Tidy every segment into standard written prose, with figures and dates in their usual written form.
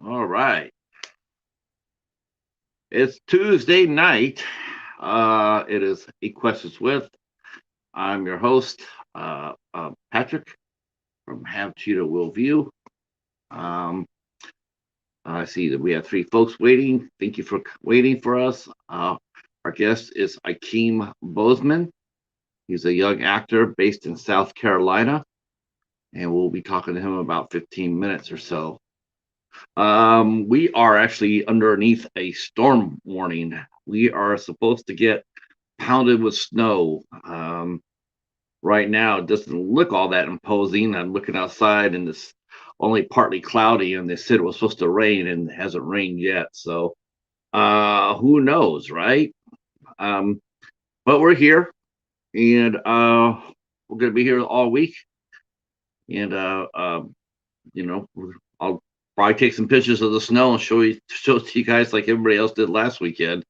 All right. It's Tuesday night. It is Eight Questions with. I'm your host, Patrick from Have Cheetah Will View. Um, I see that we have three folks waiting. Thank you for waiting for us. Our guest is Ikeem Boseman. He's a young actor based in South Carolina, and we'll be talking to him about 15 minutes or so. We are actually underneath a storm warning. We are supposed to get pounded with snow. Right now, it doesn't look all that imposing. I'm looking outside and it's only partly cloudy, and they said it was supposed to rain and it hasn't rained yet. So, who knows, right? Um, but we're here, and we're going to be here all week. And you know, I'll probably take some pictures of the snow and show it to you guys like everybody else did last weekend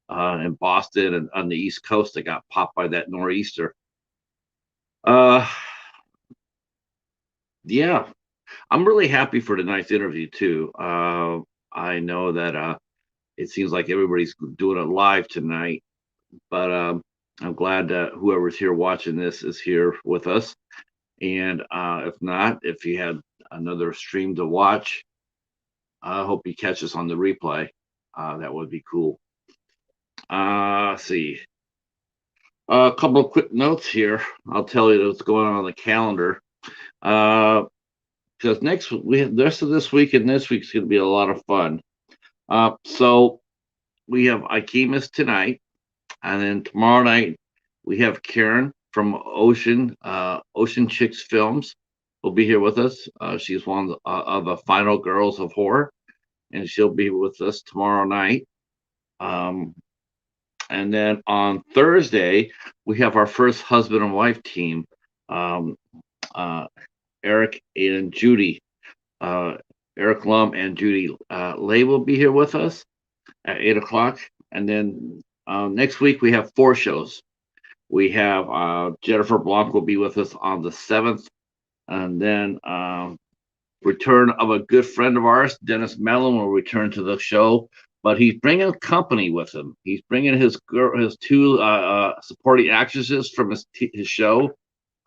in Boston and on the East Coast that got popped by that nor'easter. Uh, yeah, I'm really happy for tonight's interview too. I know that it seems like everybody's doing it live tonight, but I'm glad that whoever's here watching this is here with us. And if not, if you had another stream to watch, I hope you catch us on the replay. That would be cool. Let's see. A couple of quick notes here. I'll tell you what's going on the calendar. Because next we have the rest of this week and this week's going to be a lot of fun. So we have Ikeemus tonight, and then tomorrow night we have Karen from Ocean Chicks Films will be here with us. She's one of the final girls of horror, and she'll be with us tomorrow night. Um, and then on Thursday we have our first husband and wife team, um, uh, Eric and Judy. Uh, Eric Lum and Judy Lay will be here with us at 8 o'clock. And then next week we have four shows. We have Jennifer Blanc will be with us on the 7th. And then return of a good friend of ours, Dennis Mellon, will return to the show. But he's bringing company with him. He's bringing his two supporting actresses from his show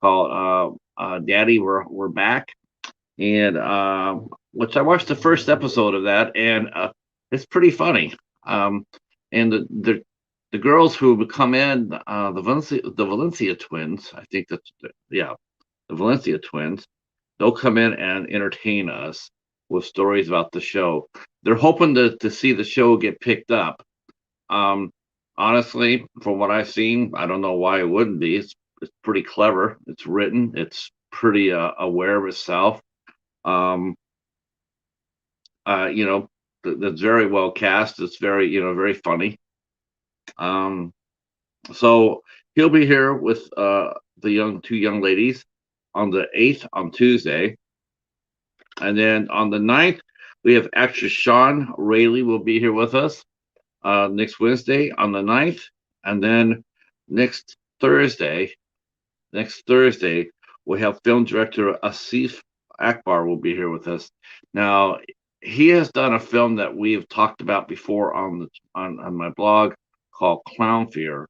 called Daddy, We're Back. And which I watched the first episode of that, and it's pretty funny. And the girls who would come in, the Valencia twins, I think yeah, the Valencia twins, they'll come in and entertain us with stories about the show. They're hoping to see the show get picked up. Um, Honestly, from what I've seen, I don't know why it wouldn't be. It's pretty clever. It's written. It's pretty aware of itself. Um, you know, that's very well cast. It's very, very funny. Um, so he'll be here with the two young ladies on the 8th on Tuesday. And then on the 9th, we have actress Sean Rayleigh will be here with us next Wednesday on the 9th. And then next Thursday, we have film director Asif Akbar will be here with us. Now, he has done a film that we have talked about before on my blog called Clown Fear,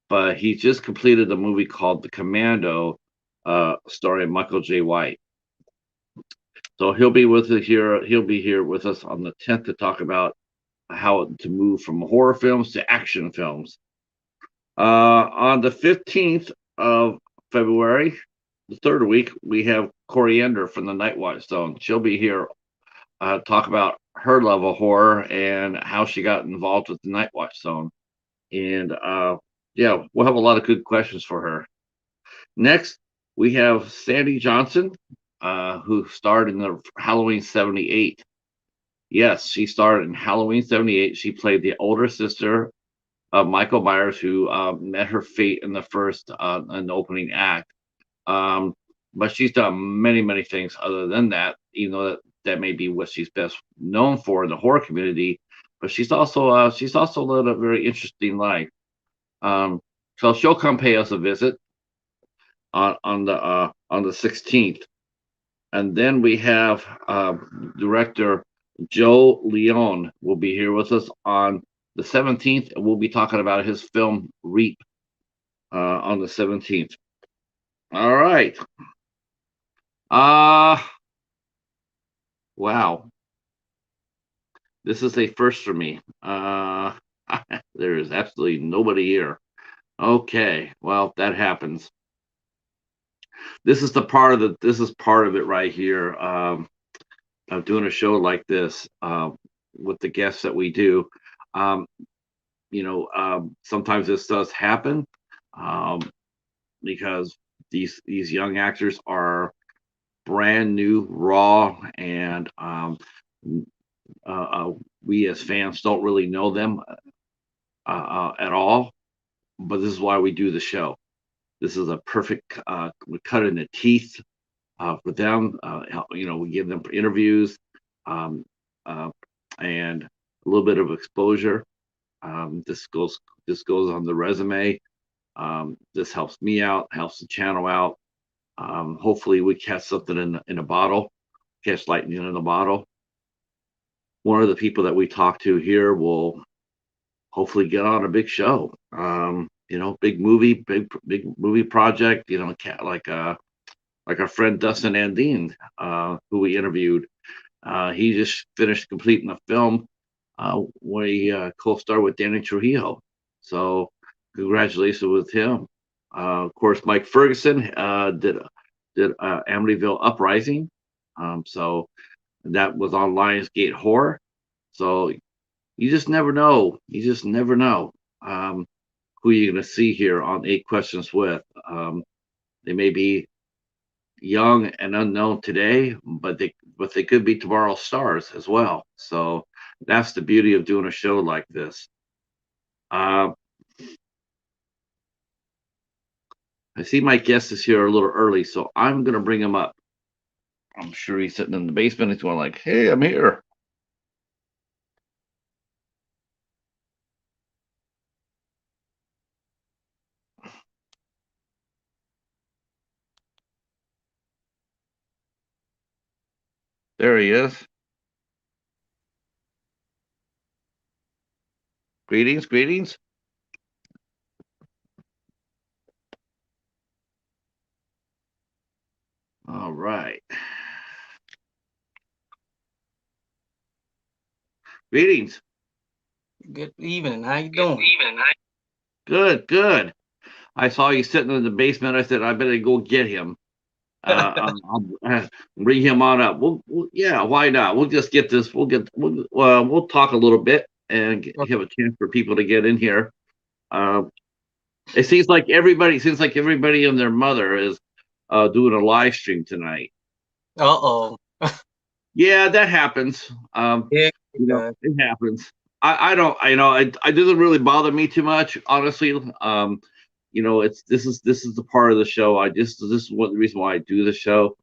but he just completed a movie called The Commando, starring Michael J. White. So he'll be with us here. He'll be here with us on the 10th to talk about how to move from horror films to action films. On the 15th of February, the third week, we have Coriander from the Night Watch Zone. She'll be here talk about her love of horror and how she got involved with the Night Watch Zone. And yeah, we'll have a lot of good questions for her. Next, we have Sandy Johnson, who starred in the Halloween 78. Yes, she starred in Halloween 78. She played the older sister of Michael Myers, who met her fate in the first in the opening act. But she's done many, many things other than that, even though that may be what she's best known for in the horror community. But she's also lived a very interesting life. So she'll come pay us a visit on the 16th, and then we have director Joe Leone will be here with us on the 17th, and we'll be talking about his film Reap on the 17th. All right. Uh wow. This is a first for me. There is absolutely nobody here. Okay, well, that happens. This is part of it right here. Of doing a show like this with the guests that we do. Um, sometimes this does happen um, because these young actors are brand new, raw, and uh, uh, we as fans don't really know them at all. But this is why we do the show. This is a perfect cut in the teeth for them. We give them interviews um, uh, and a little bit of exposure. This goes on the resume. This helps me out, helps the channel out. Hopefully, we catch something in a bottle, catch lightning in a bottle. One of the people that we talk to here will hopefully get on a big show. Big movie, big movie project. Like our friend Dustin Andine, who we interviewed. He just finished completing a film where he co-starred with Danny Trujillo. So congratulations with him. Of course, Mike Ferguson did Amityville Uprising. So that was on Lionsgate Horror. So you just never know. You just never know who you're going to see here on Eight Questions with. They may be young and unknown today, but they could be tomorrow's stars as well. So that's the beauty of doing a show like this. Uh, I see my guest is here a little early, so I'm gonna bring him up. I'm sure he's sitting in the basement. He's going like, "Hey, I'm here." There he is. Greetings, greetings. All right. Greetings. Good evening. How you Good doing? evening. Good, good. I saw you sitting in the basement. I said, I better go get him. I'll bring him on up. Yeah, why not? We'll just get this. We'll talk a little bit and have a chance for people to get in here. Uh, it seems like everybody and their mother is doing a live stream tonight. Uh-oh. Yeah, that happens. Yeah, guys. It happens. I don't. It doesn't really bother me too much, honestly. It's this is the part of the show. This is one the reason why I do the show.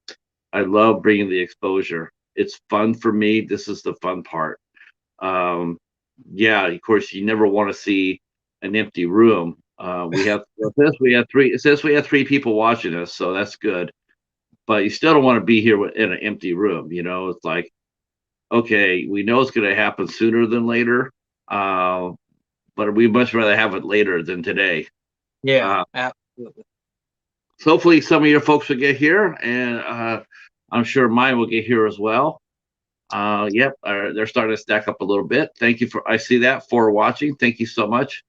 I love bringing the exposure. It's fun for me. This is the fun part. Um, yeah, of course, you never want to see an empty room. It says we have three people watching us, so that's good. But you still don't want to be here in an empty room. It's like, okay, we know it's going to happen sooner than later, uh, but we much rather have it later than today. Yeah, Uh, absolutely. so hopefully, some of your folks will get here, and I'm sure mine will get here as well. Yep, they're starting to stack up a little bit. Thank you I see that for watching. Thank you so much.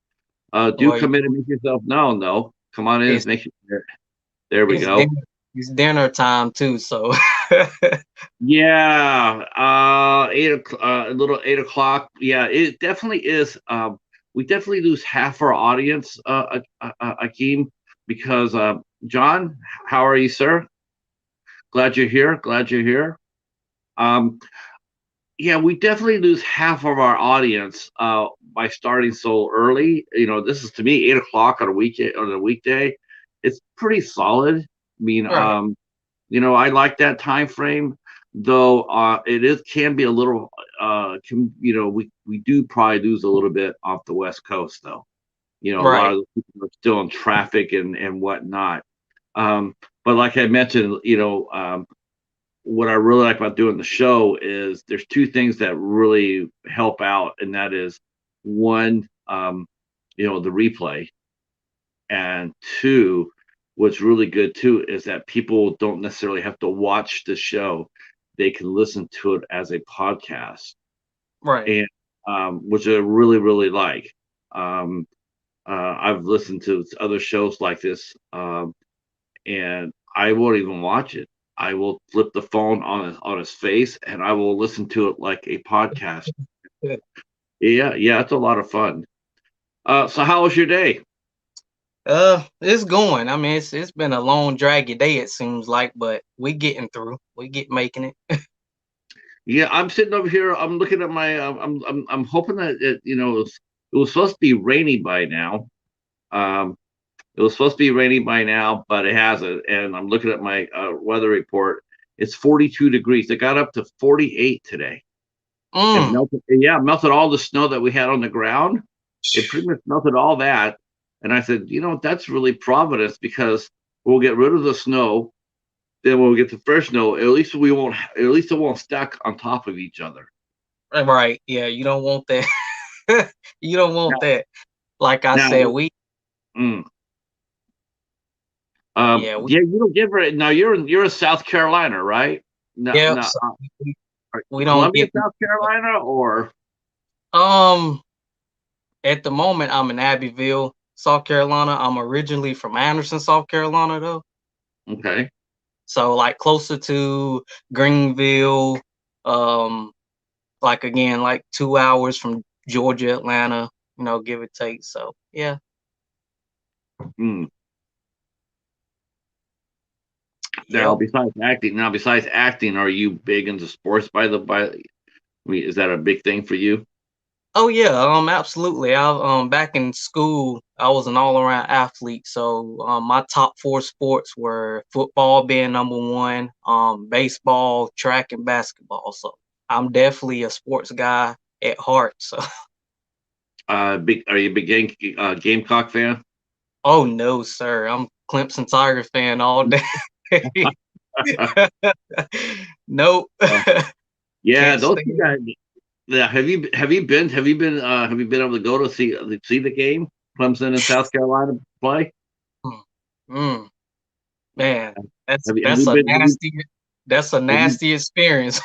Do Boy, come in and make yourself known, though. Come on in and it's make sure. There we it's go. dinner it's dinner time too, so Yeah, a little 8 o'clock. Yeah, it definitely is. We definitely lose half our audience, Akeem, because John, how are you, sir? Glad you're here. Glad you're here. Um, yeah, we definitely lose half of our audience by starting so early. This is to me 8 o'clock on a weekday. It's pretty solid. I mean, right, I like that time frame, though. It can be a little. We do probably lose a little bit off the West Coast, though. A lot right. of the people are still in traffic and whatnot. But like I mentioned, what I really like about doing the show is there's two things that really help out, and that is one, the replay, and two, what's really good too is that people don't necessarily have to watch the show; they can listen to it as a podcast, Right. and which I really really like. Um, I've listened to other shows like this, and I won't even watch it. I will flip the phone on his face, and I will listen to it like a podcast. Yeah, yeah, it's a lot of fun. So how was your day? It's going. I mean, it's been a long, draggy day. It seems like, but we getting through. We get making it. Yeah, I'm sitting over here. I'm looking at my. I'm hoping that it was supposed to be rainy by now. Um, it was supposed to be rainy by now, but it hasn't. And I'm looking at my weather report. It's 42 degrees. It got up to 48 today. It Mm. melted. Yeah, it melted all the snow that we had on the ground. It pretty much melted all that. And I said, that's really Providence because we'll get rid of the snow. Then when we get the fresh snow, at least we won't. At least it won't stack on top of each other. Right. Yeah. You don't want that. You don't want Now, that. Like I now, said, we. mm, Yeah. We. yeah, you don't give her. Now you're in South Carolina, right? No, Yep. no, So we, we don't Columbia, get. South Carolina, or Um. At the moment, I'm in Abbeville, South Carolina. I'm originally from Anderson, South Carolina, though. okay. So like closer to Greenville. Um. Like again, like 2 hours from Georgia, Atlanta. Give or take. So yeah. Hmm. Yep. Now besides acting, are you big into sports? I mean, is that a big thing for you? Oh yeah, absolutely. I back in school, I was an all-around athlete. So my top four sports were football being number one, baseball, track, and basketball. So I'm definitely a sports guy at heart. So Are you a big Gamecock fan? oh no, sir, I'm Clemson Tiger fan all day. Nope, Yeah, can't those two stand. guys. Yeah, have you been able to go to see the game? Clemson and South Carolina play? Mm, mm, man, that's Have that's you a been nasty that's a have you nasty experience.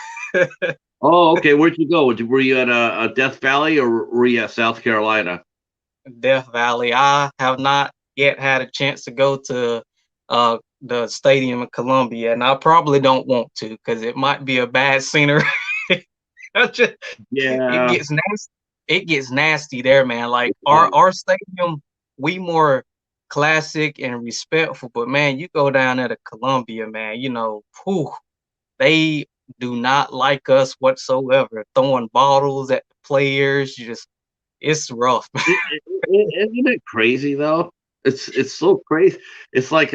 Oh, okay. Where'd you go? Were you at a Death Valley or were you at South Carolina? Death Valley. I have not yet had a chance to go to the stadium in Columbia, and I probably don't want to because it might be a bad scenery. Just- it Yeah. gets nasty. It gets nasty there, man. Like our Yeah. our stadium, we more classic and respectful, but man, you go down there to Columbia, man. Whew, they do not like us whatsoever. Throwing bottles at the players, it's rough. Isn't it crazy though? It's so crazy. It's like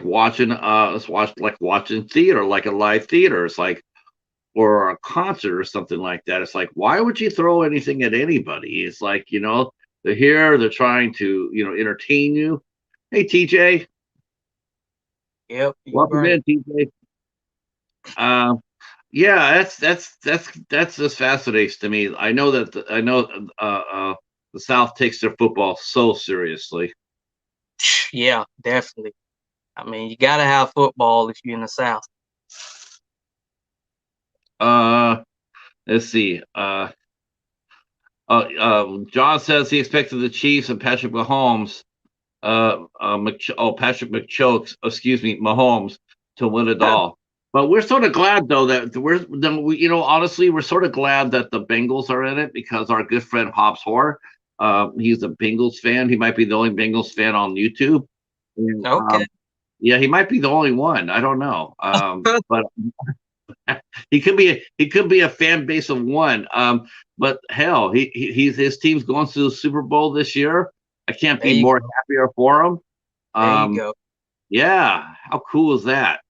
watching like watching theater, like a live theater. It's like or a concert or something like that. It's like why would you throw anything at anybody? It's like they're here, they're trying to entertain you. Hey TJ, Yep, you welcome right. in TJ. Uh, yeah, that's just fascinates to me. I know the South takes their football so seriously. Yeah, definitely. I mean, you gotta have football if you're in the South. Uh, let's see. John says he expected the Chiefs and Patrick Mahomes. Patrick McChokes, excuse me, Mahomes to win it all. But we're sort of glad though that honestly, we're sort of glad that the Bengals are in it because our good friend Hobbs Hoare, he's a Bengals fan. He might be the only Bengals fan on YouTube. And, Okay. yeah, he might be the only one. I don't know. But he could be a fan base of one. But hell, his team's going to the Super Bowl this year. I can't There be you more go. happier for him. There you Um, go. yeah, how cool is that?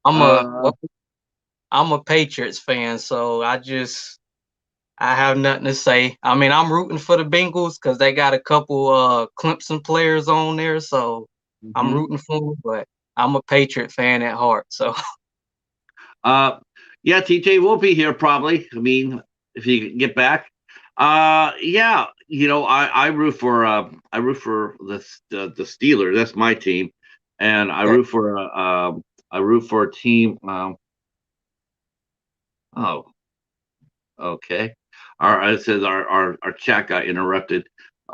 I'm a Uh, well, I'm a Patriots fan, so I have nothing to say. I mean, I'm rooting for the Bengals because they got a couple Clemson players on there, so I'm mhm. rooting for them, but I'm a Patriot fan at heart. So Uh, yeah, TJ will be here probably. I mean, if you get back. Yeah, I root for the Steelers. That's my team, and Okay. I root for a team. Oh, okay. It says our chat got interrupted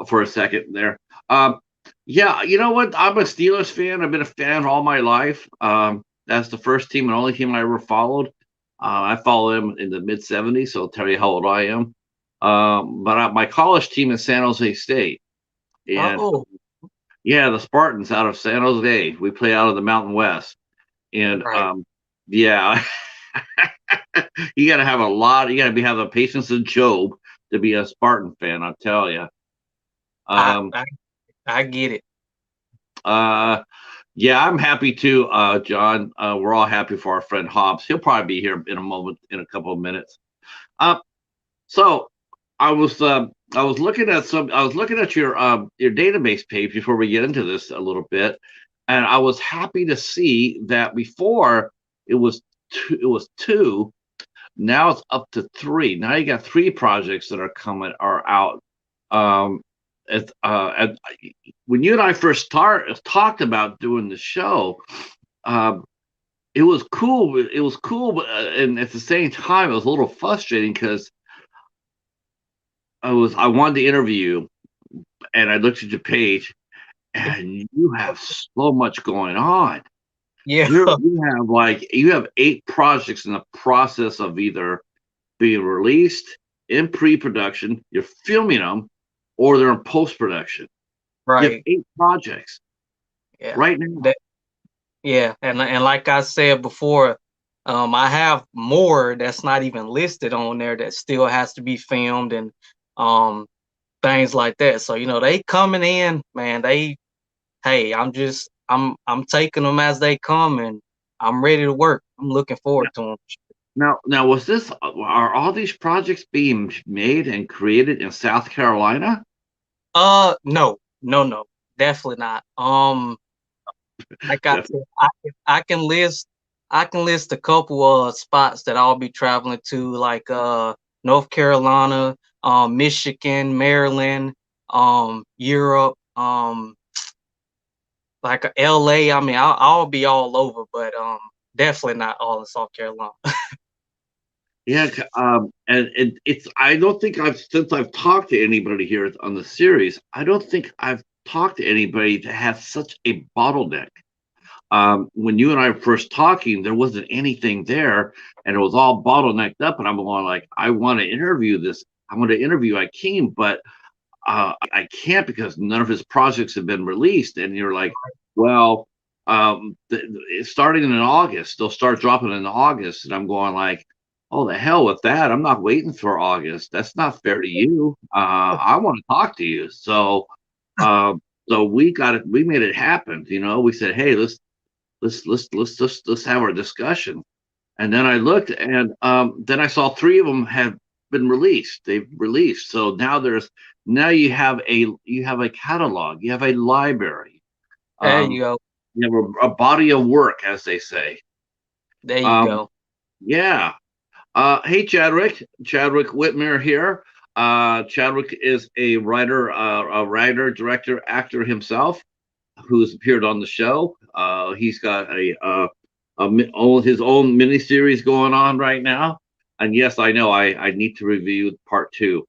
for a second there. Um, yeah, you know what? I'm a Steelers fan. I've been a fan all my life. That's the first team and only team I ever followed. I followed them in the mid '70s, so I'll tell you how old I am. My college team is San Jose State, and Oh, yeah, the Spartans out of San Jose. We play out of the Mountain West, and right. yeah, you got to have a lot. You got to have the patience of Job to be a Spartan fan. I'll tell you. I, Um, I I get it. uh, yeah, I'm happy too, John. We're all happy for our friend Hobbs. He'll probably be here in a moment, in a couple of minutes. Uh, so I was I was looking at your database page before we get into this a little bit, and I was happy to see that before it was two. Now it's up to three. Now you got three projects that are out. Um, when you and I first talked about doing the show, um, it was cool. It was cool, but and at the same time, it was a little frustrating because I wanted to interview you, and I looked at your page, and you have so much going on. Yeah. You have eight projects in the process of either being released in pre-production, you're filming them, or they're in post-production. You have Right. eight projects Yeah. right now. That yeah, and like I said before, I have more that's not even listed on there that still has to be filmed and um things like that. So they coming in, man. Hey, I'm taking them as they come, and I'm ready to work. I'm looking forward to them. Now, are all these projects being made and created in South Carolina? No, no, no, definitely not. Like I Def- said, I can list a couple of spots that I'll be traveling to, like North Carolina, Michigan, Maryland, Europe, like LA. I mean, I'll be all over, but definitely not all in South Carolina. Yeah, and it's I don't think since I've talked to anybody here on the series, I don't think I've talked to anybody that has such a bottleneck. When you and I were first talking, there wasn't anything there, and it was all bottlenecked up. And I'm going like, I want to interview this. I want to interview Ikeem, but I can't because none of his projects have been released. And you're like, well, starting in August, they'll start dropping in August, and I'm going like, oh the hell with that! I'm not waiting for August. That's not fair to you. I want to talk to you. Uh, so we got it. We made it happen. We said, hey, let's have our discussion. And then I looked, and then I saw three of them have been released. They've released. So now you have a catalog. You have a library. There you Um, go. you have a body of work, as they say. There you Um, go. yeah. Hey, Chadwick Whitmer here. Chadwick is a writer, director, actor himself, who's appeared on the show. He's got his own miniseries going on right now. And yes, I know I need to review part two.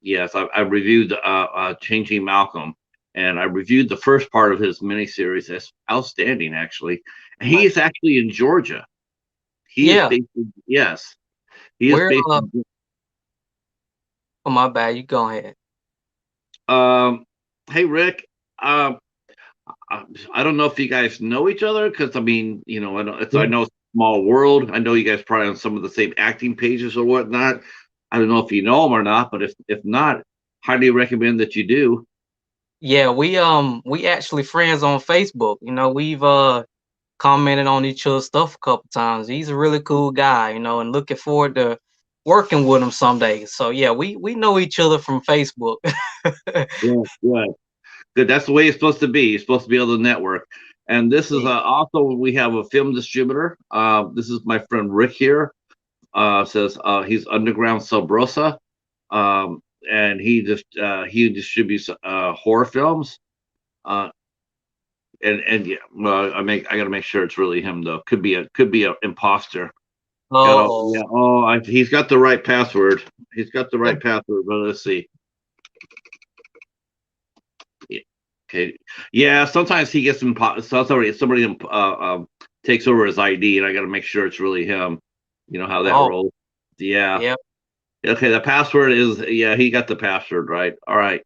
Yes, I reviewed Changing Malcolm, and I reviewed the first part of his miniseries. That's outstanding, actually. He Right. is actually in Georgia. He is Yeah. based in, yes, he is Where? based in, Oh, my bad. You go ahead. um, hey, Rick, um, I don't know if you guys know each other because I mean, I know it's a small world. I know you guys probably on some of the same acting pages or whatnot. I don't know if you know them or not, but if not, highly recommend that you do. Yeah, we actually friends on Facebook. We've commented on each other's stuff a couple times. He's a really cool guy, and looking forward to working with him someday. So yeah, we know each other from Facebook. Yeah, yeah, good. That's the way it's supposed to be. You're supposed to be able to network. And this is Yeah. also we have a film distributor. This is my friend Rick here. Says he's Underground Sabrosa, and he distributes horror films. Uh, and yeah, well, I got to make sure it's really him though. Could be a imposter. Gotta Oh, yeah. Oh, he's got the right password. He's got the right password. But let's see. Yeah, okay. Yeah. Sometimes he gets somebody takes over his ID, and I got to make sure it's really him. You know how that oh, rolls. Yeah. yeah. Okay, the password is yeah, he got the password right. All right.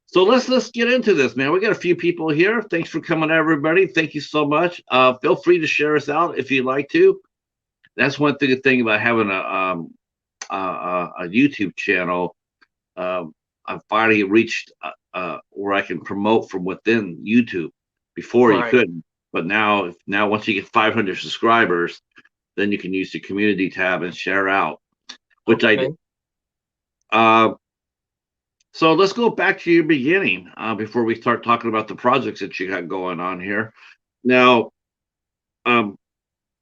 So let's get into this, man. We got a few people here. Thanks for coming, everybody. Thank you so much. Feel free to share us out if you'd like to. That's one thing about having a YouTube channel. I've finally reached where I can promote from within YouTube. Before you Right. couldn't, but now once you get 500 subscribers, then you can use the community tab and share out, which I Okay. did. Uh, So let's go back to your beginning before we start talking about the projects that you got going on here. Now, um,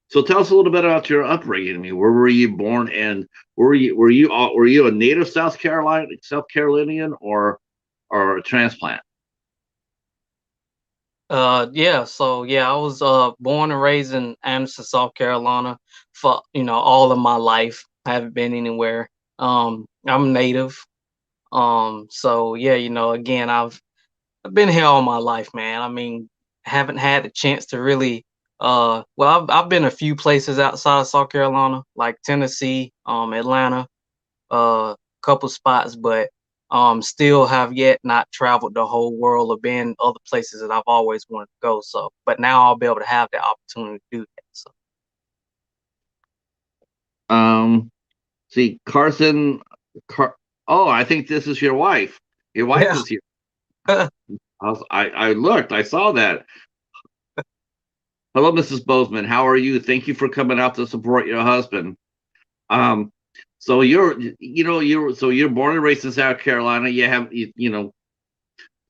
so tell us a little bit about your upbringing. I mean, where were you born, and were you a native South Carolinian, or a transplant? Yeah, so yeah, I was born and raised in Anderson, South Carolina for, all of my life. I haven't been anywhere. I'm native. So yeah, again, I've been here all my life, man. I mean, haven't had the chance to really well, I've been a few places outside of South Carolina, like Tennessee, Atlanta, couple spots, but still have yet not traveled the whole world or been other places that I've always wanted to go. So, but now I'll be able to have the opportunity to do that. So, Um, see, Carson, Car- oh, I think this is your wife. Your wife yeah. is here. I looked, I saw that. Hello, Mrs. Boseman. How are you? Thank you for coming out to support your husband. Um, so you're born and raised in South Carolina.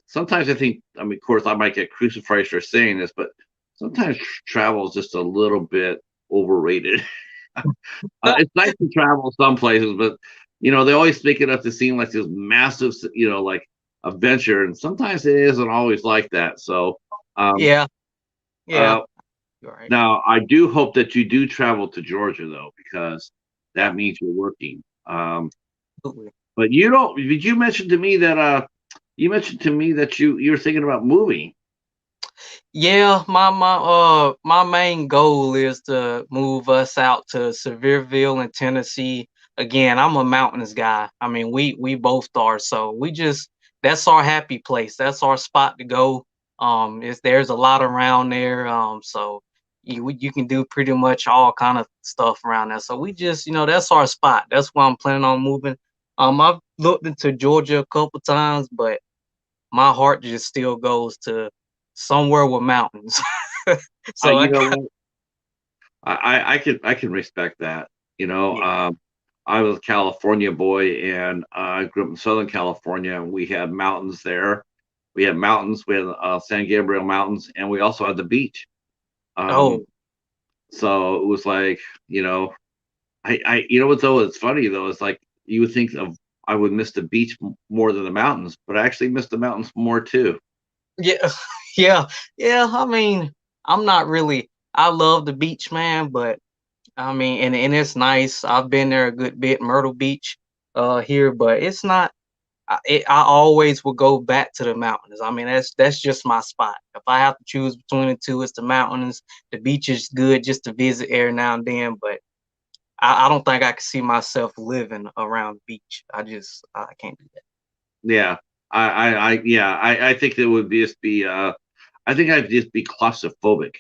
Sometimes I think, I mean, of course, I might get crucified for saying this, but sometimes travel is just a little bit overrated. It's nice to travel some places, but they always make it up to seem like this massive, like adventure, and sometimes it isn't always like that. So, um, Yeah, yeah, uh, you're right. now I do hope that you do travel to Georgia though, because that means you're working. Absolutely. But you don't. Did you mention to me that you mentioned to me that you're thinking about moving? Yeah, my main goal is to move us out to Sevierville in Tennessee. Again, I'm a mountains guy. I mean, we both are. So we just that's our happy place. That's our spot to go. There's a lot around there. So you can do pretty much all kind of stuff around there. So we just that's our spot. That's where I'm planning on moving. I've looked into Georgia a couple times, but my heart just still goes to somewhere with mountains. So I You know got what? I can respect that. You know, yeah. I was a California boy, and I grew up in Southern California, and we had mountains there. We had mountains. We had San Gabriel Mountains, and we also had the beach. Um, Oh, so it was like, you know what though? It's funny though. It's like you would think of I would miss the beach more than the mountains, but I actually miss the mountains more too. yeah, yeah, yeah. I mean, I'm not really. I love the beach, man, but I mean, and it's nice. I've been there a good bit, Myrtle Beach, here, but it's not. I always will go back to the mountains. I mean, that's just my spot. If I have to choose between the two, it's the mountains. The beach is good just to visit every now and then, but I don't think I can see myself living around the beach. I can't do that. Yeah, I think it would just be I think I'd just be claustrophobic,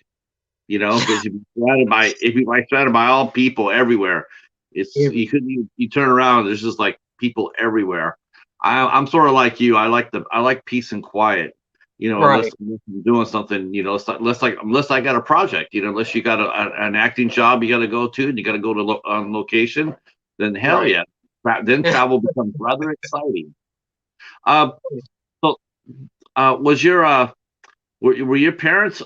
because if you're surrounded by all people everywhere, it's Every you couldn't you turn around, there's just like people everywhere. I'm sort of like you. I like peace and quiet. right, Unless I'm doing something, unless I got a project, unless you got an acting job you got to go to and you got to go to on location, then hell right. yeah, then travel becomes rather exciting. Uh, so was your Were your parents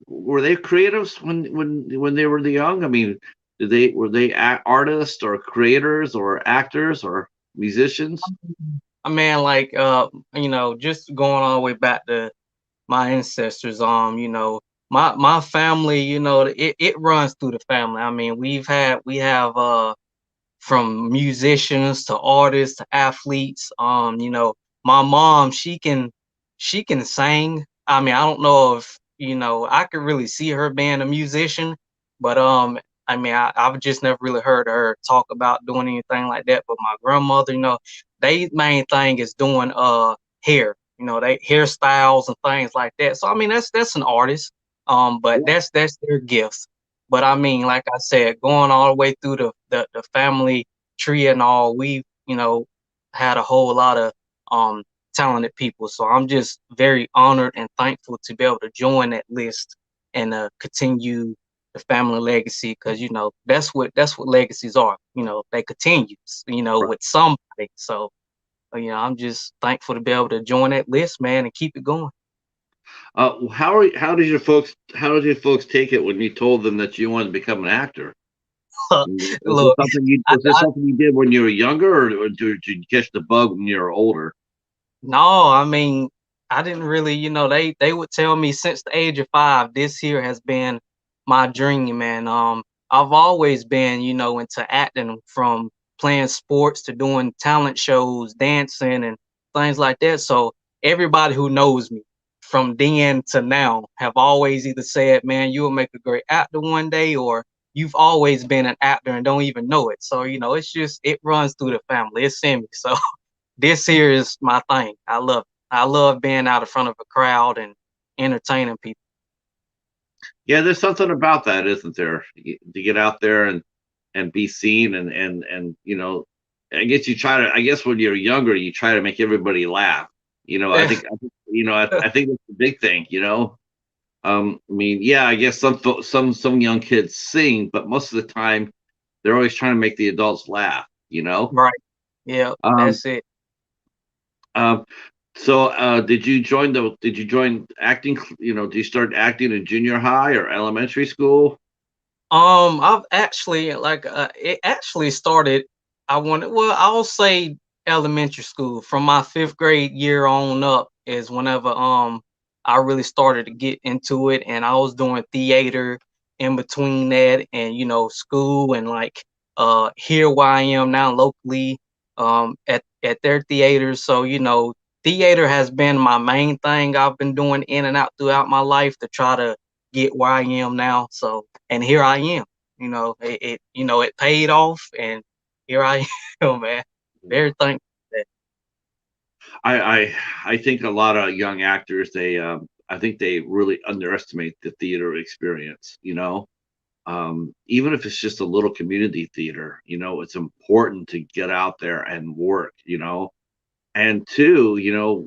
were they creatives when they were young? I mean, did they were they artists or creators or actors or musicians? I mean, like just going all the way back to my ancestors. My family, it runs through the family. I mean, we have from musicians to artists to athletes. My mom, she can sing. I mean, I don't know if I could really see her being a musician, but I mean, I've just never really heard her talk about doing anything like that. But my grandmother, they main thing is doing hair. They hairstyles and things like that. So I mean, that's an artist. But that's their gifts. But I mean, like I said, going all the way through the family tree and all, we had a whole lot of um talented people. So I'm just very honored and thankful to be able to join that list and continue the family legacy, because that's what legacies are. They continue, with somebody. So I'm just thankful to be able to join that list, man, and keep it going. How did your folks take it when you told them that you wanted to become an actor? Look, I, Was this I something you did when you were younger, or did you catch the bug when you were older? No, I mean, I didn't really, they would tell me since the age of 5, this here has been my dream, man. I've always been, into acting, from playing sports to doing talent shows, dancing and things like that. So everybody who knows me from then to now have always either said, man, you'll make a great actor one day, or you've always been an actor and don't even know it. So, it's just, it runs through the family. It's in me. So this here is my thing. I love it. I love being out in front of a crowd and entertaining people. Yeah, there's something about that, isn't there? To get out there and be seen and I guess I guess when you're younger, you try to make everybody laugh. I think that's the big thing. I mean, yeah, I guess some young kids sing, but most of the time they're always trying to make the adults laugh. Right. Yeah, Um, that's it. um, so did you join acting? Do you start acting in junior high or elementary school? I've actually it actually started. I'll say elementary school. From my fifth grade year on up is whenever I really started to get into it, and I was doing theater in between that, and school, and like here where I am now locally at their theaters. So theater has been my main thing I've been doing in and out throughout my life to try to get where I am now. So, and here I am. It paid off, and here I am, man. Very thankful for that. I I I think a lot of young actors I think they really underestimate the theater experience. Even if it's just a little community theater, it's important to get out there and work. And two,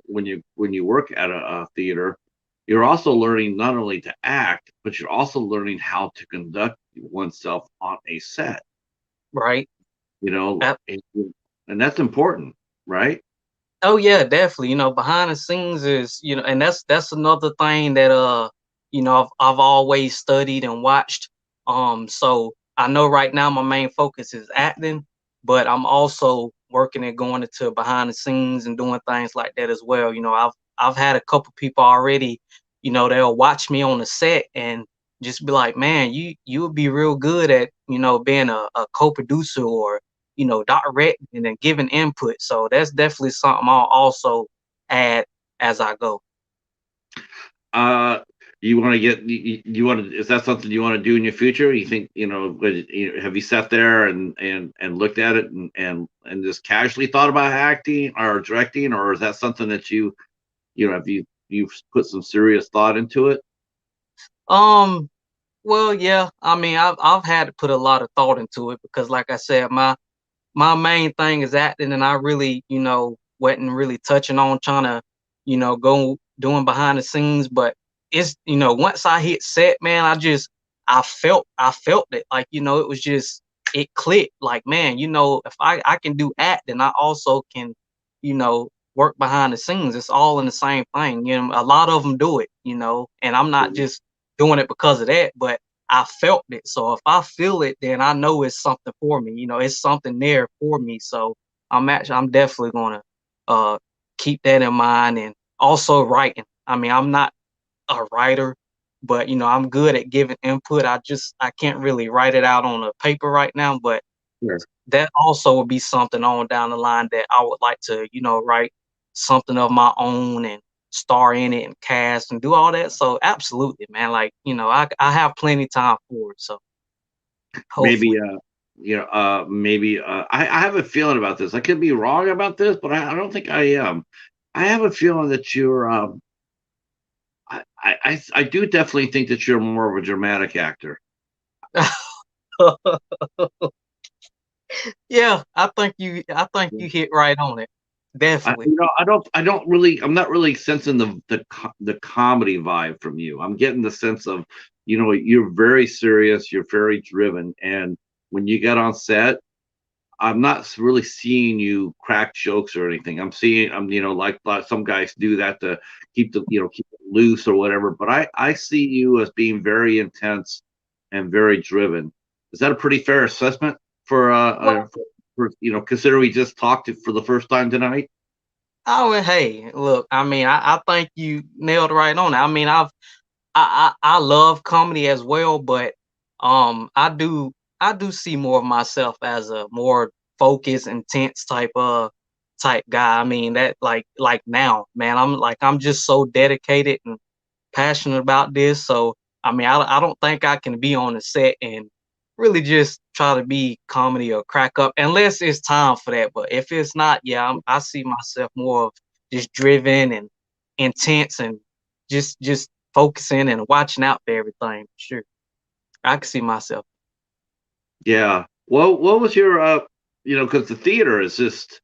when you work at a theater, you're also learning not only to act, but you're also learning how to conduct oneself on a set. Right. You know, Uh, and, and that's important, right? oh yeah, definitely. Behind the scenes is, and that's another thing that I've always studied and watched. So I know right now my main focus is acting, but I'm also working and going into behind the scenes and doing things like that as well. I've had a couple people already, they'll watch me on the set and just be like, man, you would be real good at, being a co-producer, or directing and then giving input. So that's definitely something I'll also add as I go. Uh, you want to you want to, is that something you want to do in your future? You think, have you sat there and looked at it and just casually thought about acting or directing, or is that something that have you've put some serious thought into it? Um, well, yeah, I mean, I've had to put a lot of thought into it, because, like I said, my main thing is acting, and I really, wasn't really touching on trying to, go doing behind the scenes. But it's, once I hit set, man, I felt it. Like, it was just, it clicked. Like, man, if I can do acting, I also can, you know, work behind the scenes. It's all in the same thing. You know, a lot of them do it, you know, and I'm not just doing it because of that, but I felt it. So if I feel it, then I know it's something for me. You know, it's something there for me. So I'm definitely gonna uh keep that in mind. And also writing. I mean, I'm not a writer, but you know, I'm good at giving input. I can't really write it out on a paper right now, but Sure. that also would be something on down the line that I would like to, you know, write something of my own and star in it and cast and do all that. So absolutely, man. Like, you know, I have plenty time for it. So Maybe hopefully. I have a feeling about this. I could be wrong about this, but I don't think I am. I have a feeling that you're I do definitely think that you're more of a dramatic actor. Yeah, I think you hit right on it. Definitely. I'm not really sensing the comedy vibe from you. I'm getting the sense of, you're very serious, you're very driven, and when you get on set, I'm not really seeing you crack jokes or anything. I'm like some guys do that to keep it loose or whatever. But I see you as being very intense and very driven. Is that a pretty fair assessment for Well, consider we just talked for the first time tonight? oh, hey, look, I mean, I think you nailed right on it. I mean, I love comedy as well, but I do see more of myself as a more focused, intense type guy. I mean that like now, man, I'm just so dedicated and passionate about this. So I mean, I don't think I can be on the set and really just try to be comedy or crack up unless it's time for that. But if it's not, yeah, I see myself more of just driven and intense and just focusing and watching out for everything. Sure, I can see myself. Yeah. Well, what was your because the theater is just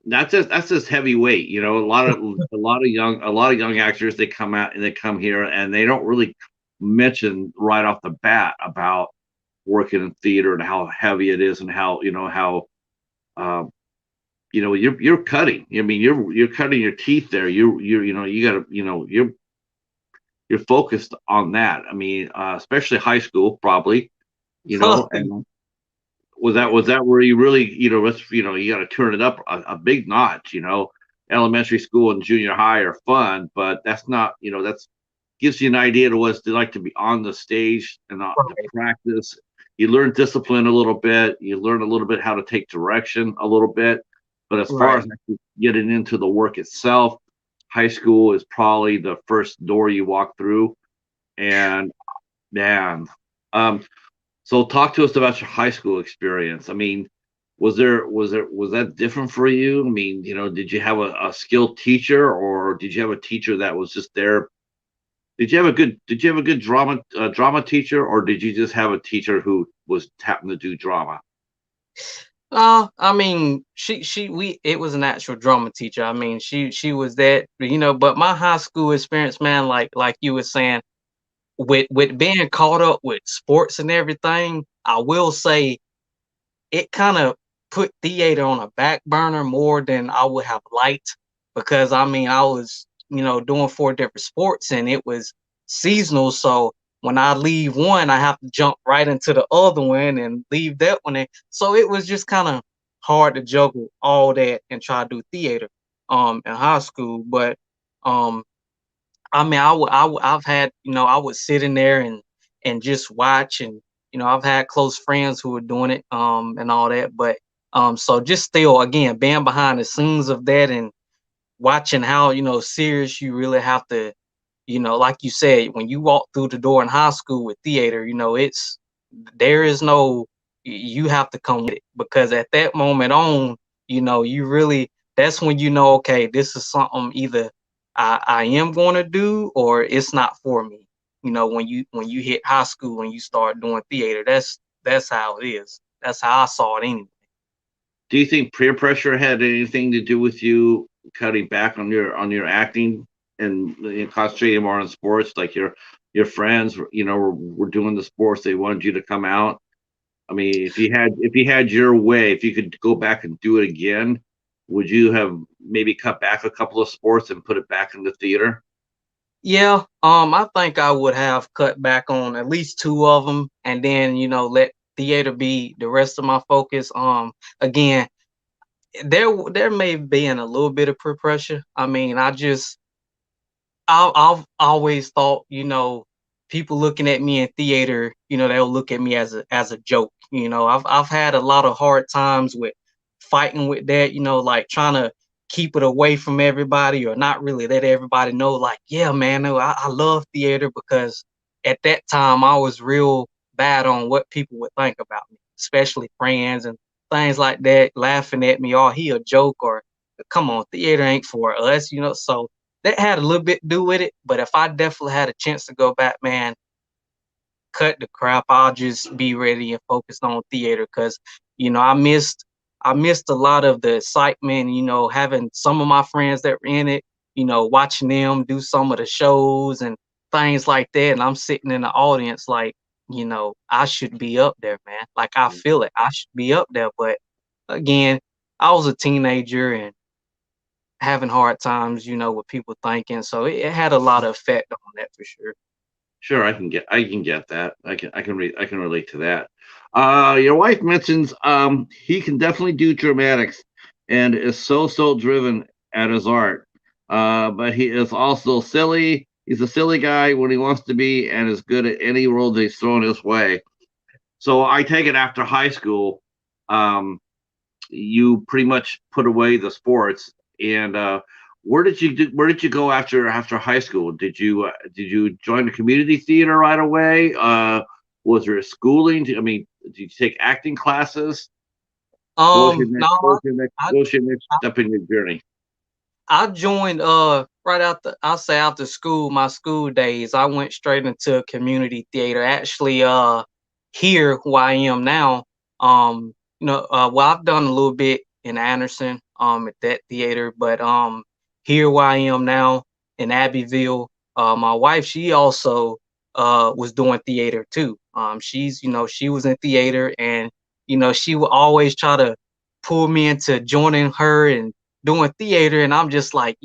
that's just heavyweight. A lot of young actors, they come out and they come here and they don't really mention right off the bat about working in theater and how heavy it is and how uh, you're cutting. I mean, you're cutting your teeth there. You gotta you're focused on that. I mean, especially high school, probably. And was that where you really, you got to turn it up a big notch. Elementary school and junior high are fun, but that's not, that's gives you an idea to what it's like to be on the stage and not to practice. You learn discipline a little bit. You learn a little bit how to take direction a little bit. But as far Right, as actually getting into the work itself, high school is probably the first door you walk through. And man, um, so talk to us about your high school experience. I mean, was that different for you? I mean, did you have a skilled teacher, or did you have a teacher that was just there? Did you have a good drama teacher, or did you just have a teacher who was happened to do drama? I mean, she we it was an actual drama teacher. I mean, she was that, you know. But my high school experience, man, like you were saying, with being caught up with sports and everything, I will say it kind of put theater on a back burner more than I would have liked, because I mean I was, you know, doing four different sports and it was seasonal. So when I leave one, I have to jump right into the other one and leave that one. So it was just kind of hard to juggle all that and try to do theater in high school. But um I mean, I've had, you know, I would sit in there and just watch, and you know, I've had close friends who were doing it, and all that. But so just still, again, being behind the scenes of that and watching how, you know, serious you really have to, you know, like you said, when you walk through the door in high school with theater, you know, there is no, you have to come with it, because at that moment on, you know, you really, that's when you know, okay, this is something either I am going to do or it's not for me. You know, when you hit high school and you start doing theater, that's how it is. That's how I saw it anyway. Do you think peer pressure had anything to do with you cutting back on your acting and concentrating more on sports? Like your friends, were doing the sports. They wanted you to come out. I mean, if you had your way, if you could go back and do it again, would you have maybe cut back a couple of sports and put it back into theater? Yeah, I think I would have cut back on at least two of them, and then let theater be the rest of my focus. Again, there may be in a little bit of peer pressure. I mean, I've always thought, people looking at me in theater, they'll look at me as a joke. I've had a lot of hard times with fighting with that, like trying to keep it away from everybody or not really let everybody know, like, yeah, man, no, I love theater because at that time I was real bad on what people would think about me, especially friends and things like that, laughing at me, oh, he a joke, or come on, theater ain't for us. So that had a little bit to do with it. But if I definitely had a chance to go back, man, cut the crap. I'll just be ready and focused on theater because I missed a lot of the excitement. Having some of my friends that were in it. Watching them do some of the shows and things like that, and I'm sitting in the audience like, I should be up there, man. Like I feel it. I should be up there, but again, I was a teenager and having hard times, with people thinking. So it had a lot of effect on that for sure. Sure, I can get that. I can relate to that. Your wife mentions he can definitely do dramatics and is so driven at his art. But he is also silly. He's a silly guy when he wants to be, and is good at any role that's thrown his way. So I take it after high school, um, you pretty much put away the sports. And where did you go after high school? Did you join the community theater right away? Was there schooling? I mean, did you take acting classes? What was your No, next what was your next I, what was your next I step in your journey? I joined right after, I'll say, after school, my school days. I went straight into community theater. Actually, here where I am now, well, I've done a little bit in Anderson, at that theater, but here where I am now in Abbeville, my wife, she also was doing theater too. She was in theater, and she would always try to pull me into joining her and doing theater, and I'm just like,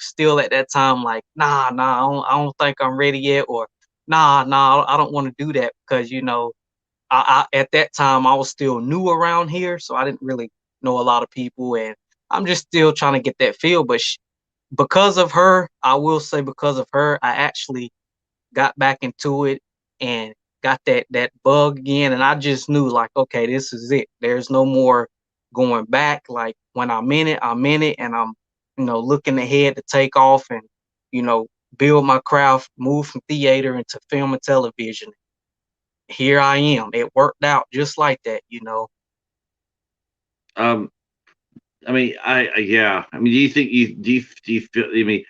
still at that time, like, nah, I don't think I'm ready yet, or nah, I don't want to do that because I at that time I was still new around here, so I didn't really know a lot of people, and I'm just still trying to get that feel. But because of her, I will say, because of her, I actually got back into it and got that bug again, and I just knew, like, okay, this is it. There's no more going back. Like when I'm in it, and I'm looking ahead to take off and you know build my craft, move from theater into film and television. Here I am. It worked out just like that. Um, I mean, yeah. I mean, do you feel? I mean,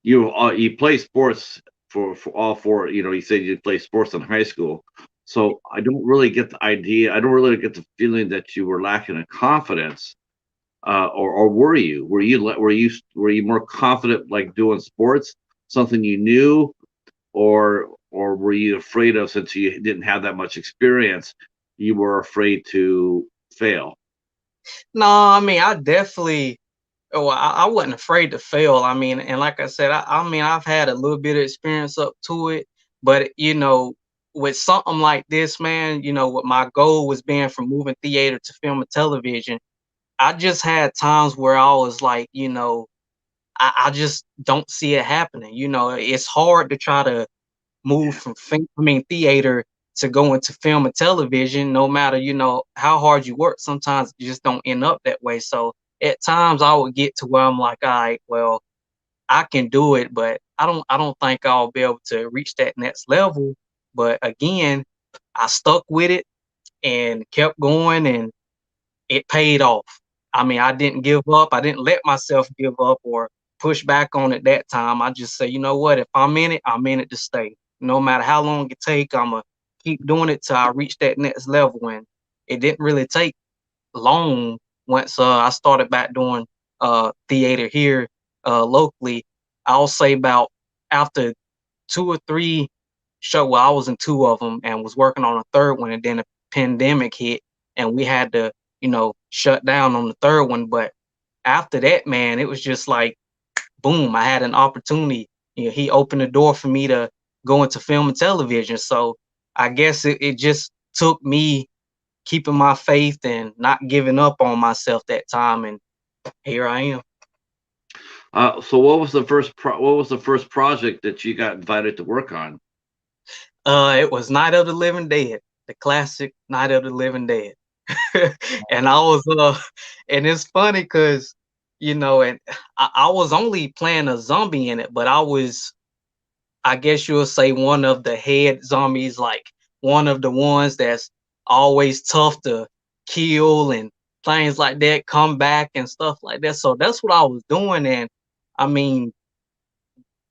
you play sports for all four. You said you play sports in high school, so I don't really get the idea. I don't really get the feeling that you were lacking in confidence, or were you more confident like doing sports, something you knew, or were you afraid of, since you didn't have that much experience, you were afraid to fail? No, I mean, I definitely. Oh, I wasn't afraid to fail. I mean, and like I said, I mean, I've had a little bit of experience up to it, but with something like this, man, what my goal was being from moving theater to film and television, I just had times where I was like, I just don't see it happening. It's hard to try to move Yeah. from theater to go into film and television, no matter how hard you work. Sometimes you just don't end up that way. So at times I would get to where I'm like, all right, well, I can do it, but I don't think I'll be able to reach that next level. But again, I stuck with it and kept going, and it paid off. I mean, I didn't give up. I didn't let myself give up or push back on it that time. I just say, you know what? If I'm in it, I'm in it to stay. No matter how long it take, I'ma keep doing it till I reach that next level. And it didn't really take long once I started back doing theater here locally. I'll say about after two or three show. Well, I was in two of them and was working on a third one, and then the pandemic hit, and we had to, shut down on the third one. But after that, man, it was just like boom, I had an opportunity. He opened the door for me to go into film and television. So I guess it just took me keeping my faith and not giving up on myself that time, and here I am. So what was the what was the first project that you got invited to work on? It was Night of the Living Dead, the classic Night of the Living Dead. And I was and it's funny because and I was only playing a zombie in it, but I guess you'll say one of the head zombies, like one of the ones that's always tough to kill and things like that, come back and stuff like that. So that's what I was doing. And I mean,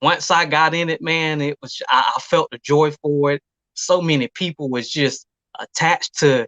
once I got in it, man, I felt the joy for it. So many people was just attached to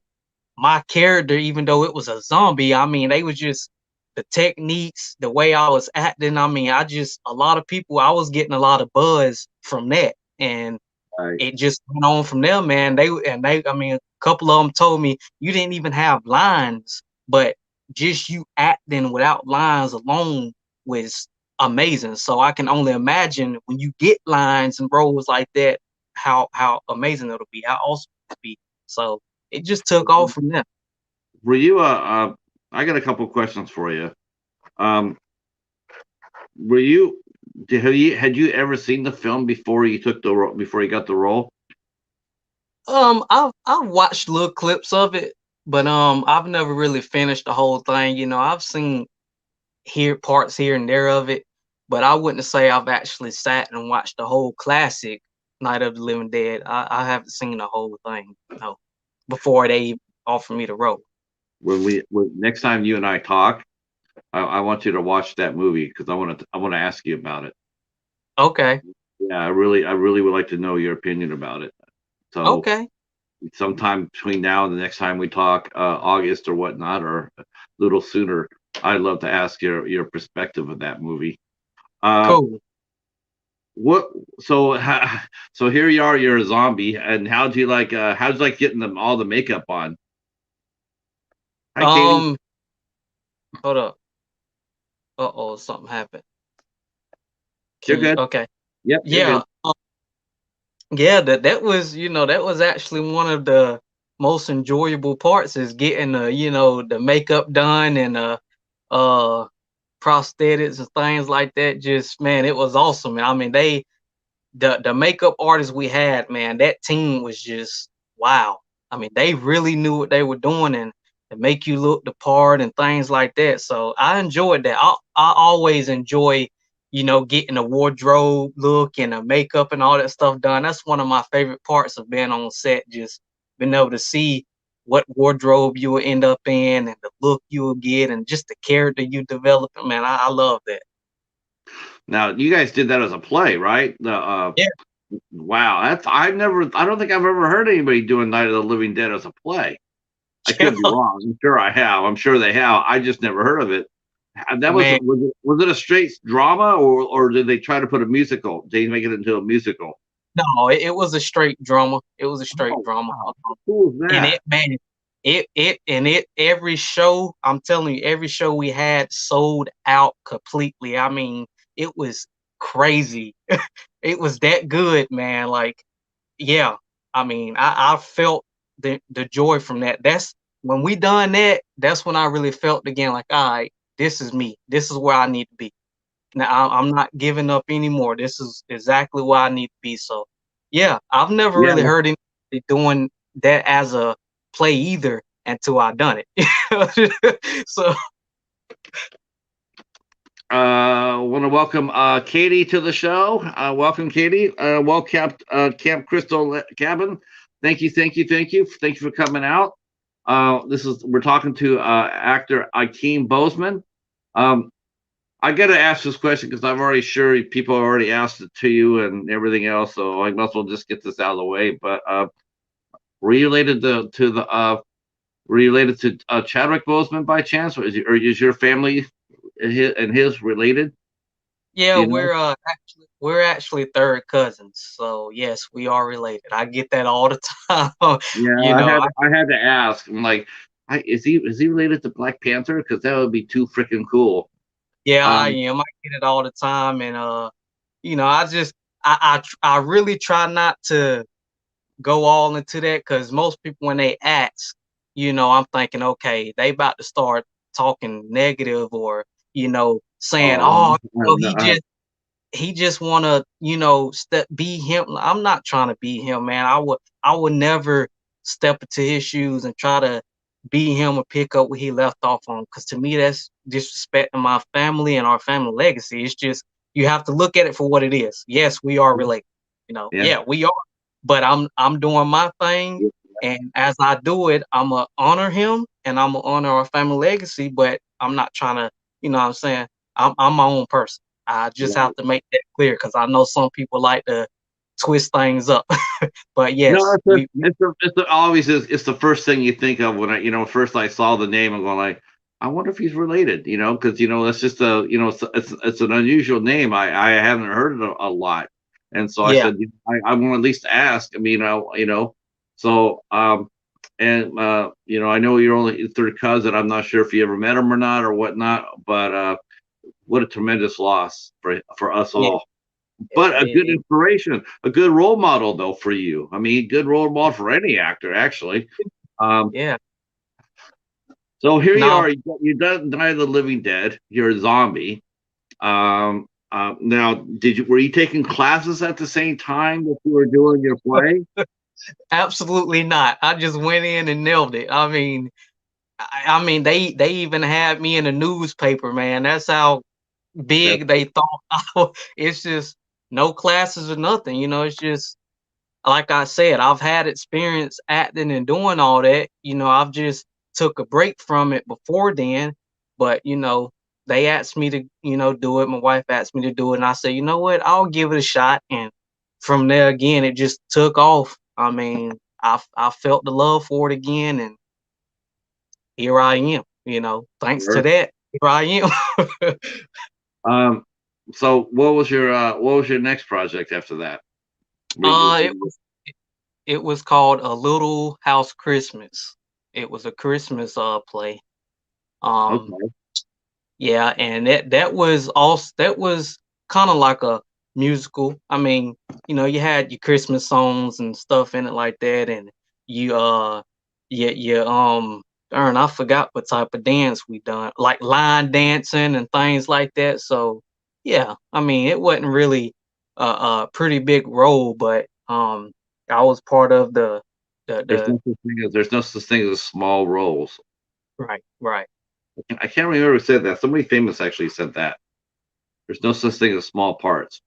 my character, even though it was a zombie. I mean, they was just the techniques, the way I was acting. I mean, a lot of people, I was getting a lot of buzz from that. And Right. it just went on from there, man. I mean, a couple of them told me you didn't even have lines, but just you acting without lines alone was amazing. So I can only imagine when you get lines and roles like that, how amazing it'll be, how awesome it'll be. So it just took off from there. Were you I got a couple questions for you. Um, were you had you ever seen the film before you took before you got the role? I've watched little clips of it, but I've never really finished the whole thing. I've seen parts here and there of it, but I wouldn't say I've actually sat and watched the whole classic Night of the Living Dead. I haven't seen the whole thing, no, before they offered me the role. When next time you and I talk, I want you to watch that movie because I want to ask you about it. Okay. Yeah, I really would like to know your opinion about it. So Okay. sometime between now and the next time we talk, August or whatnot, or a little sooner, I'd love to ask your perspective of that movie. Um, Cool. what so so here you are, you're a zombie, and how'd you like getting them all the makeup on? Hi, Katie. Um, Hold up. Uh-oh, something happened. You're Can you good. okay. Yep, you're Yeah. good. Yeah, that was actually one of the most enjoyable parts is getting the makeup done and uh prosthetics and things like that. Just man, it was awesome. I mean, the makeup artists we had, man, that team was just wow. I mean, they really knew what they were doing and to make you look the part and things like that. So I enjoyed that. I always enjoy, getting a wardrobe look and a makeup and all that stuff done. That's one of my favorite parts of being on set, just being able to see what wardrobe you will end up in and the look you will get and just the character you develop. Man, I love that. Now you guys did that as a play, right? The Yeah. wow, I don't think I've ever heard anybody doing Night of the Living Dead as a play. I could be wrong. I'm sure I have. I'm sure they have. I just never heard of it. That Man. was it a straight drama or did they try to put a musical? Did they make it into a musical? No, it was a straight drama. It was a straight Oh drama. wow, how cool is And that? it, man, every show, I'm telling you, every show we had sold out completely. I mean, it was crazy. It was that good, man. Like, yeah. I mean, I felt the joy from that. That's when we done that, that's when I really felt again, like, all right, this is me. This is where I need to be. Now I'm not giving up anymore. This is exactly where I need to be. So, yeah, I've never Yeah. really heard anybody doing that as a play either until I done it. So, Want to welcome Katie to the show. Welcome, Katie. Welcome, Camp Crystal Cabin. Thank you, thank you, thank you, thank you for coming out. We're talking to actor Ikeem Boseman. Um, I got to ask this question because I'm already sure people already asked it to you and everything else, so I might as well just get this out of the way. But were you related to the were you related to Chadwick Boseman by chance, or is your family and his related? yeah, Do you know? we're actually third cousins. So, yes, we are related. I get that all the time. Yeah, You know, I had to ask. I'm like, is he related to Black Panther? Because that would be too freaking cool. Yeah, I Um, am. I get it all the time, and I just I really try not to go all into that because most people when they ask, I'm thinking, okay, they about to start talking negative or saying, oh, oh, no, he just wanna, step be him. I'm not trying to be him, man. I would never step into his shoes and try to be him or pick up where he left off on. Because to me, that's disrespecting my family and our family legacy. It's just you have to look at it for what it is. Yes, we are related. yeah, Yeah, we are. But I'm doing my thing, yeah. and as I do it, I'ma honor him and I'ma honor our family legacy. But I'm not trying to, what I'm saying. I'm my own person. I just have to make that clear because I know some people like to twist things up. But No, yes, we always is. It's the first thing you think of when first I saw the name. I'm going like, I wonder if he's related. Because that's just it's an unusual name. I haven't heard it a lot, and so I yeah, said I want to at least ask. I mean, so and I know you're only third cousin. I'm not sure if you ever met him or not or whatnot, but what a tremendous loss for us yeah, all. But yeah, a good inspiration, a good role model though for you. I mean, good role model for any actor, actually. Um, yeah. so here you Now, are. You done Die of the Living Dead. You're a zombie. Now, were you taking classes at the same time that you were doing your play? absolutely not. I just went in and nailed it. I mean, they even had me in a newspaper, man. That's how That's big they thought. It's just no classes or nothing. It's just like I said, I've had experience acting and doing all that. I've just took a break from it before then, but they asked me to, do it. My wife asked me to do it, and I said, you know what, I'll give it a shot. And from there again, it just took off. I mean, I felt the love for it again, and here I am. Thanks to sure. that, here I am. Um, so what was your next project after that? It was it was called A Little House Christmas. It was a Christmas play. Um, Okay. Yeah, and that was kind of like a musical. I mean, you had your Christmas songs and stuff in it like that, and you darn, I forgot what type of dance we done, like line dancing and things like that. So yeah, I mean, it wasn't really a pretty big role, but I was part of the There's no such thing as small roles. right, right. I can't remember who said that. Somebody famous actually said that. There's no such thing as small parts.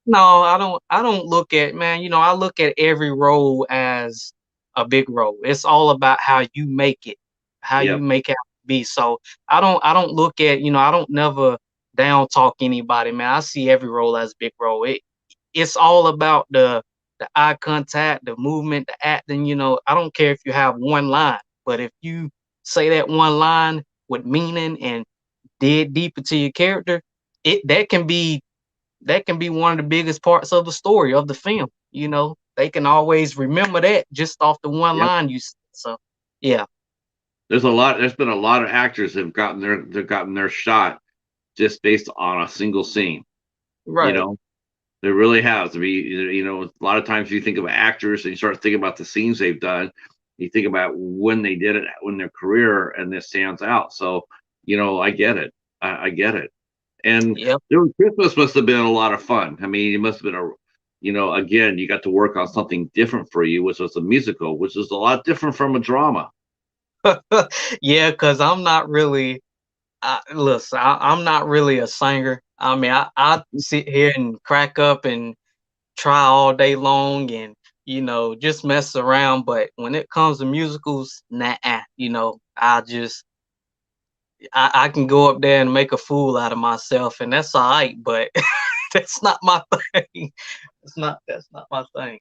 No, I don't look at, man, I look at every role as a big role. It's all about how you make it, how you Yep. make it be. So I don't look at, I don't never down talk anybody, man. I see every role as a big role. It's all about the eye contact, the movement, the acting, I don't care if you have one line, but if you say that one line with meaning and dig deep into your character, it that can be one of the biggest parts of the story of the film. They can always remember that just off the one Yep. line you said. So, yeah, There's been a lot of actors that have gotten their shot just based on a single scene. You right. know, there really has to be. A lot of times you think of actors and you start thinking about the scenes they've done. You think about when they did it, when their career, and this stands out. So, I get it. I get it. And Yep. Christmas must have been a lot of fun. I mean, it must have been again, you got to work on something different for you, which was a musical, which is a lot different from a drama. Yeah, because I'm not really. Listen, I'm not really a singer. I mean, I sit here and crack up and try all day long and just mess around. But when it comes to musicals, nah. I can go up there and make a fool out of myself, and that's all right. But that's not my thing. That's not my thing.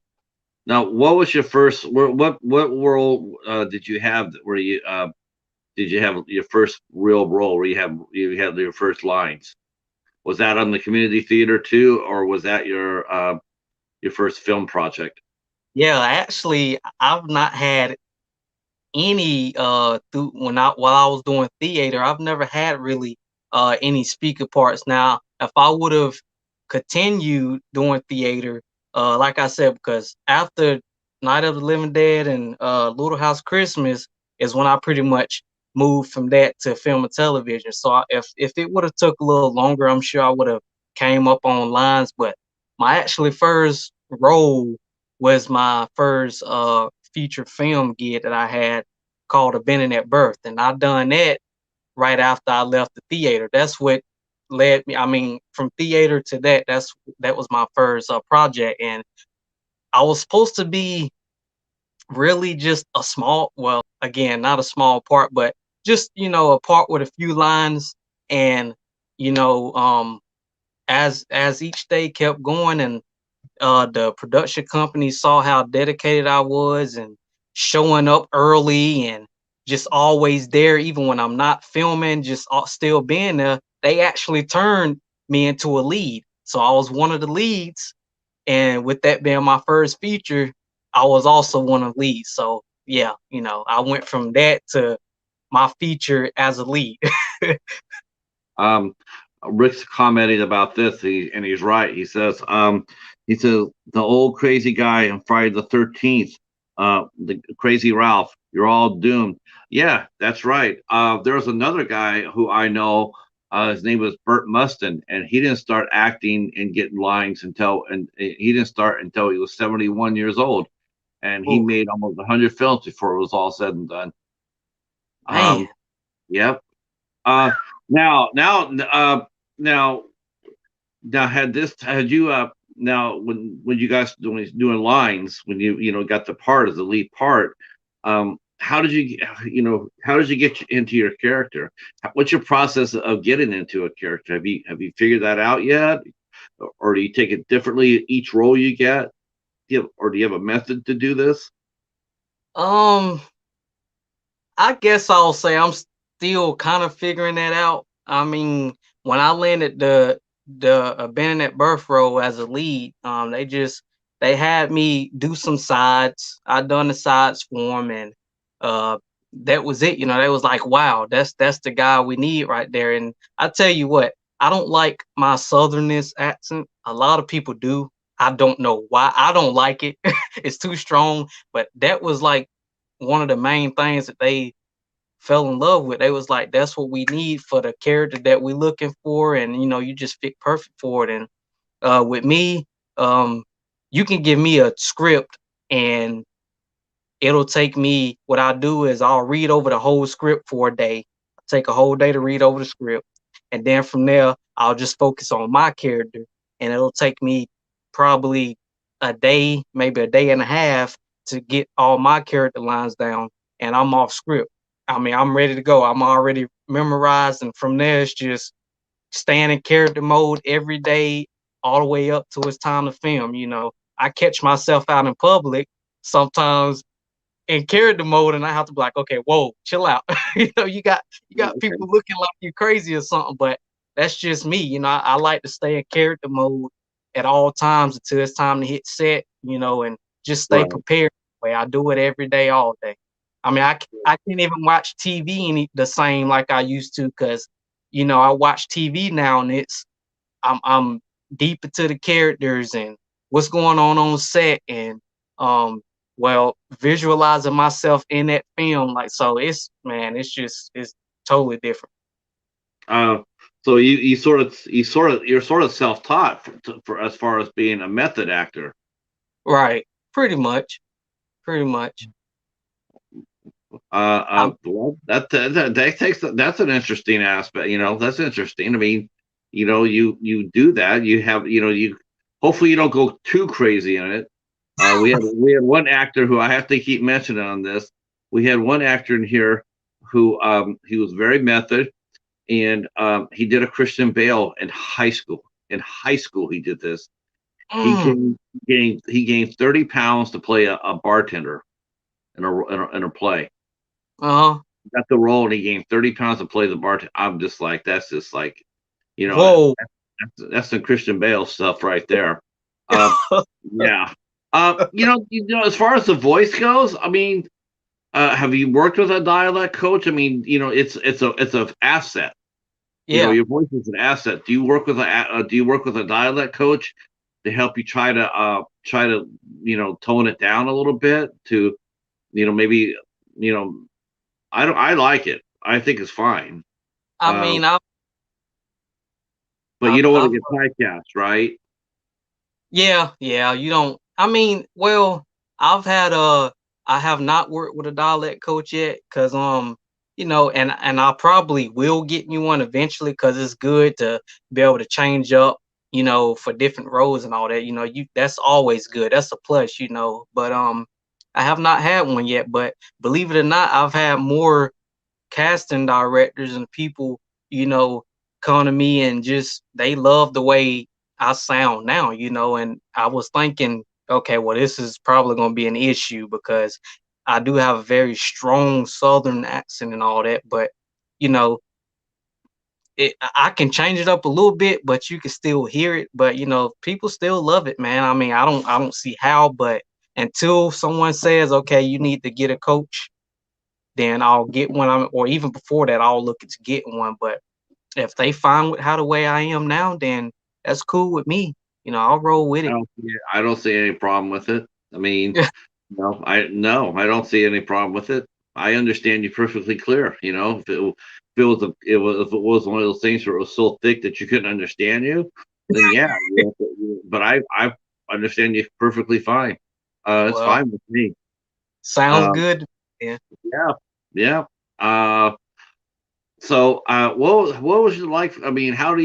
Now, what was your first? What role did you have? Where you did you have your first real role? Where you had your first lines? Was that on the community theater too, or was that your first film project? Yeah, actually, I've not had any through while I was doing theater. I've never had really any speaker parts. Now, if I would have continued doing theater, like I said, because after Night of the Living Dead and Little House Christmas is when I pretty much moved from that to film and television. So if it would have took a little longer, I'm sure I would have came up on lines. But my actually first role was my first feature film gig that I had called A Bending at Birth, and I done that right after I left the theater. That's what led me. I mean, from theater to that, that was my first project, and I was supposed to be really just a small, well, again, not a small part, but just a part with a few lines, and you know, um, as each day kept going, and the production company saw how dedicated I was and showing up early and just always there, even when I'm not filming, just still being there. They actually turned me into a lead. So I was one of the leads. And with that being my first feature, I was also one of the leads. So yeah, I went from that to my feature as a lead. Um, Rick's commenting about this, and he's right. He says the old crazy guy on Friday the 13th, the crazy Ralph. You're all doomed. Yeah, that's right. There was another guy who I know. His name was Burt Mustin, and he didn't start acting and getting lines and he didn't start until he was 71 years old, and he Oh made almost 100 films before it was all said and done. man. Um, yep. Uh, now, now, uh, now, now, had you now when you guys doing lines, when you got the part as the lead part, how did you get into your character? What's your process of getting into a character? Have you figured that out yet, or do you take it differently each role you get? Do you have a method to do this? Um, I guess I'll say I'm still kind of figuring that out. I mean, when I landed the abandoned birth role as a lead, they had me do some sides. I done the sides for them, and uh, that was it. They was like, "Wow, that's the guy we need right there." And I tell you what, I don't like my southernness accent. A lot of people do. I don't know why. I don't like it. It's too strong. But that was like one of the main things that they fell in love with. They was like, that's what we need for the character that we're looking for, and you just fit perfect for it. And with me, um, you can give me a script, and it'll take me. What I'll do is I'll read over the whole script for a day. Take a whole day to read over the script, and then from there, I'll just focus on my character, and it'll take me probably a day, maybe a day and a half to get all my character lines down, and I'm off script. I mean, I'm ready to go. I'm already memorized, and from there, it's just staying in character mode every day, all the way up to it's time to film. I catch myself out in public sometimes in character mode, and I have to be like, okay, whoa, chill out. You got Okay. people looking like you crazy or something, but that's just me. I like to stay in character mode at all times until it's time to hit set. And just stay Right. prepared. Way I do it every day, all day. I mean, I can't even watch TV the same like I used to, because I watch TV now, and I'm deep into the characters and what's going on set, and um visualizing myself in that film, like, so it's, man, it's totally different. Uh, so you're sort of self-taught for as far as being a method actor. Right, pretty much, pretty much. I'm Well, that's an interesting aspect. That's interesting. I mean, you do that. You have, you hopefully you don't go too crazy in it. We had one actor who I have to keep mentioning on this. We had one actor in here who he was very method, and he did a Christian Bale in high school. In high school, he did this. He mm, gained 30 pounds to play a bartender in a play. uh-huh. Got the role, and he gained 30 pounds to play the bartender. I'm just like, that's just like, you know, Whoa. that's some Christian Bale stuff right there. Um, yeah. As far as the voice goes, I mean, have you worked with a dialect coach? I mean, it's a asset. Yeah. your voice is an asset. Do you work with a dialect coach to help you try to tone it down a little bit to maybe you know I like it. I think it's fine. I Uh, mean, but you don't want to I've get typecast, right? yeah, yeah, you don't I mean, well, I've had I have not worked with a dialect coach yet because and I probably will get me one eventually because it's good to be able to change up, for different roles and all that. That's always good. That's a plus. But I have not had one yet, but believe it or not, I've had more casting directors and people, you know, come to me and just they love the way I sound now. And I was thinking, okay, well, this is probably going to be an issue because I do have a very strong Southern accent and all that, but you know, I can change it up a little bit, but you can still hear it. But people still love it, man. I mean, I don't see how, but until someone says, okay, you need to get a coach, then I'll get one. Or even before that, I'll look into getting one. But if they fine with how the way I am now, then that's cool with me. I'll roll with it. I don't see any problem with it. I mean, no, I don't see any problem with it. I understand you perfectly clear. If it was one of those things where it was so thick that you couldn't understand you, then yeah. But I understand you perfectly fine. It's Well, fine with me. sounds Um, good. Yeah. yeah, yeah. What was it like? I mean, how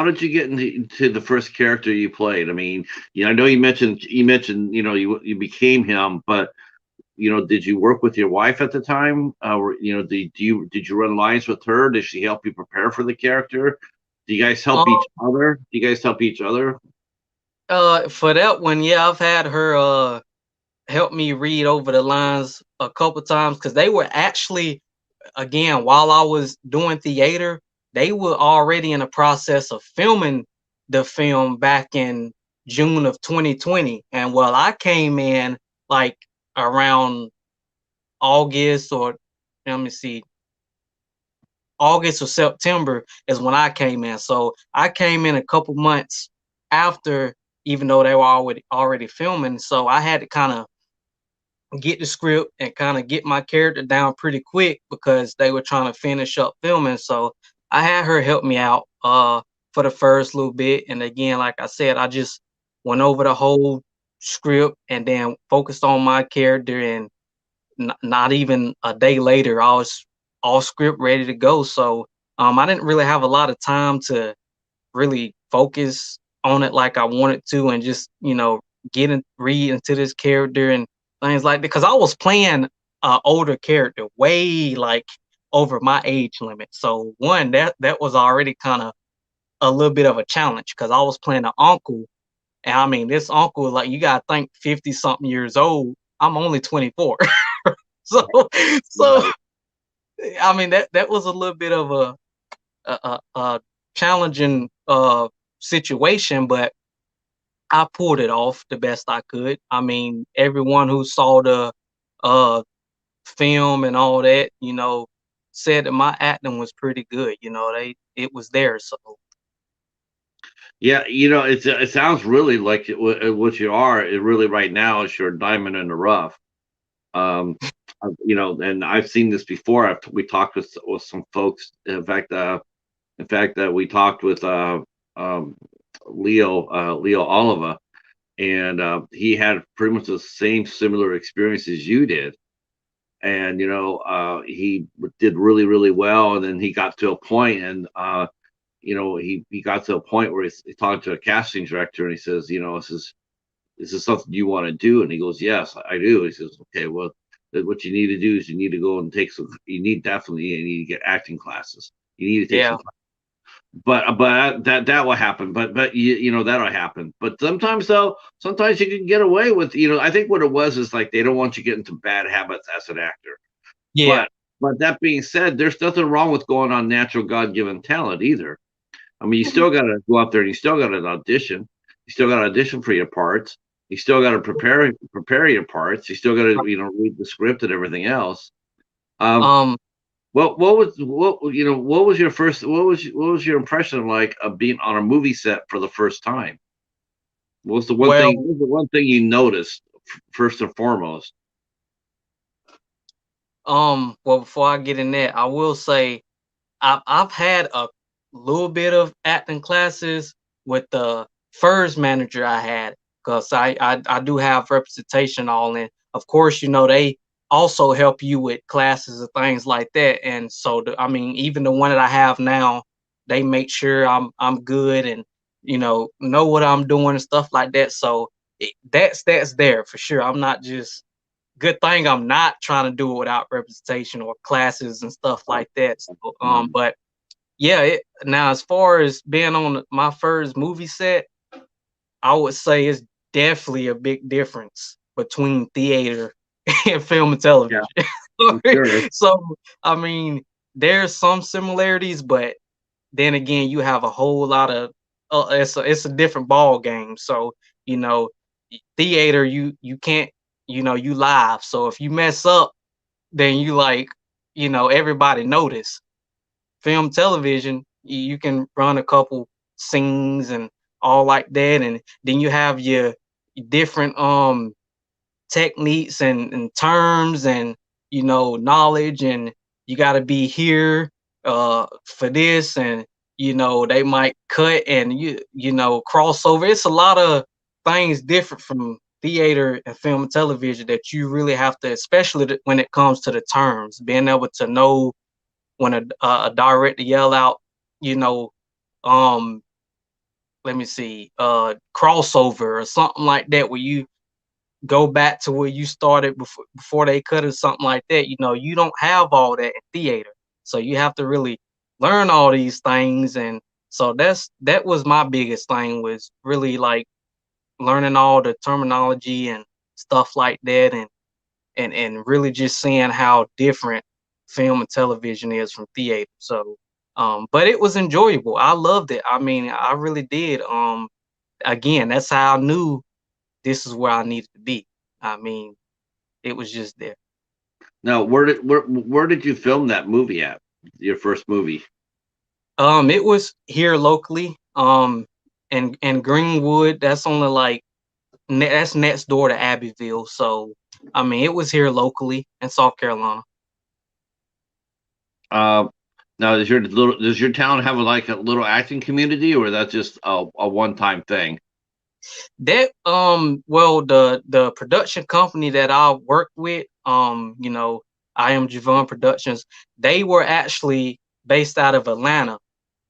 did you get into the first character you played? I mean, I know you mentioned you became him, but did you work with your wife at the time? Did you run lines with her? Did she help you prepare for the character? Do you guys help Um, each other? Do you guys help each other? for that one, yeah, I've had her help me read over the lines a couple times because they were actually, again, while I was doing theater, they were already in the process of filming the film back in June of 2020. And well, I came in like around August or let me see, August or September is when I came in. So I came in a couple months after, even though they were already filming. So I had to kind of get the script and kind of get my character down pretty quick because they were trying to finish up filming. So I had her help me out for the first little bit. And again, like I said, I just went over the whole script and then focused on my character. And not even a day later, I was all script ready to go. So I didn't really have a lot of time to really focus on it like I wanted to, and just read into this character and things like that. Because I was playing an older character, way like over my age limit. So one that was already kind of a little bit of a challenge because I was playing an uncle, and I mean this uncle, like, you gotta think 50 something years old. I'm only 24. so so Right. I mean that was a little bit of a challenging situation, but I pulled it off the best I could. I mean, everyone who saw the uh film and all that, said that my acting was pretty good. It was there. So Yeah, it sounds really like what you are. It really right now is your diamond in the rough. Um, and I've seen this before. We talked with some folks. In fact, that we talked with um, Leo Oliva, and he had pretty much the same similar experience as you did. And he did really really well, and then he got to a point, and he got to a point where he talked to a casting director, and he says, this is something you want to do? And he goes, yes, I do. He says, okay, well, what you need to do is you need to go and you need to get acting classes. You need to take some yeah, classes. But that will happen. But that'll happen. But sometimes you can get away with, I think what it was is like they don't want you to get into bad habits as an actor. yeah, But that being said, there's nothing wrong with going on natural God-given talent either. I mean, you still got to go out there and you still got to audition. You still got to audition for your parts. You still got to prepare your parts. You still got to read the script and everything else. Um, um, what was your first what was your impression like of being on a movie set for the first time? Well, What was the one thing you noticed first and foremost? well, before I get in that, I will say I've had a little bit of acting classes with the first manager I had, because I do have representation all in. Of course, they also help you with classes and things like that. And so, I mean, even the one that I have now, they make sure I'm good and know what I'm doing and stuff like that. So that's there for sure. I'm not just good thing I'm not trying to do it without representation or classes and stuff Oh, like that. So, no. but yeah, now as far as being on my first movie set, I would say it's definitely a big difference between theater and film and Yeah, television. for sure. So, I mean, there's some similarities, but then again, you have a whole lot of it's a different ball game. So, you know, theater you can't you live. So if you mess up, then you like everybody notice. Film television, you can run a couple scenes and all like that, and then you have your different techniques and terms and knowledge, and you got to be here for this, and they might cut and crossover. It's a lot of things different from theater and film and television that you really have to, especially when it comes to the terms, being able to know when a director yell out, you know, um, let me see, crossover or something like that, where you go back to where you started before they cut or something like that. You don't have all that in theater, so you have to really learn all these things. And so that was my biggest thing, was really like learning all the terminology and stuff like that, and really just seeing how different film and television is from theater. So, but it was enjoyable. I loved it. I mean, I really did. Again, that's how I knew this is where I needed to be. I mean, it was just there. Now, where did you film that movie at? Your first movie? It was here locally. In Greenwood. That's only like that's next door to Abbeville. So, I mean, it was here locally in South Carolina. Uh, Now, does your town have like a little acting community, or that's just a one time thing? That well, the production company that I worked with, I Am Javon Productions, they were actually based out of Atlanta,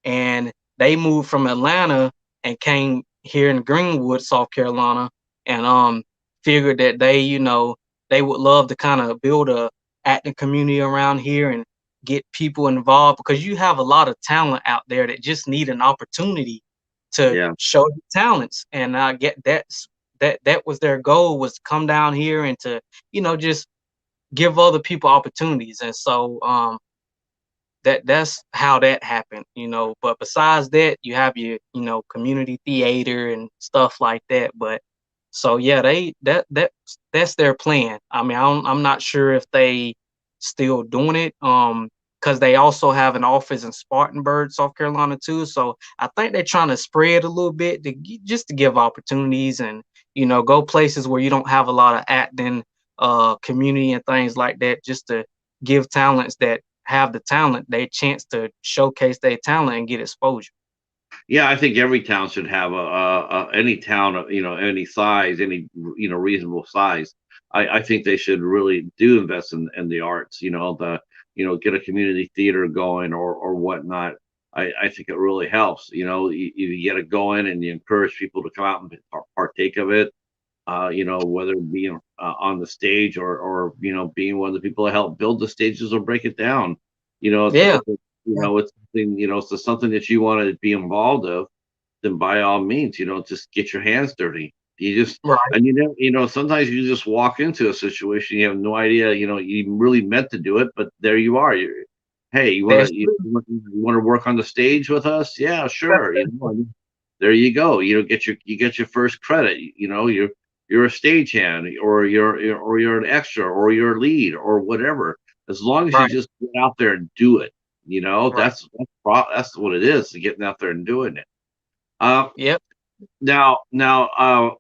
and they moved from Atlanta and came here in Greenwood, South Carolina, and figured that they would love to kind of build a acting community around here and get people involved, because you have a lot of talent out there that just need an opportunity to Yeah. show their talents. And I get that was their goal, was to come down here and to just give other people opportunities. And so that's how that happened. But besides that, you have your community theater and stuff like that. But so yeah, that's their plan. I mean, I'm not sure if they still doing it, because they also have an office in Spartanburg, South Carolina too. So I think they're trying to spread a little bit just to give opportunities, and go places where you don't have a lot of acting community and things like that, just to give talents that have the talent they chance to showcase their talent and get exposure. Yeah, I think every town should have any town, any size, any reasonable size. I think they should really do invest in the arts. Get a community theater going or whatnot. I think it really helps. You get it going and you encourage people to come out and partake of it. Whether being on the stage or being one of the people that help build the stages or break it down. Yeah, yeah, It's something, it's just something that you want to be involved of, then by all means, just get your hands dirty. right. And sometimes you just walk into a situation, you have no idea, you really meant to do it, but there you are. Hey, That's true. you want to work on the stage with us? Yeah, sure. And there you go. You get your first credit. You're a stagehand, or you're an extra, or you're a lead, or whatever. As long as you Right. just get out there and do it, Right. that's what it is, getting out there and doing it. Uh, Yep. now, how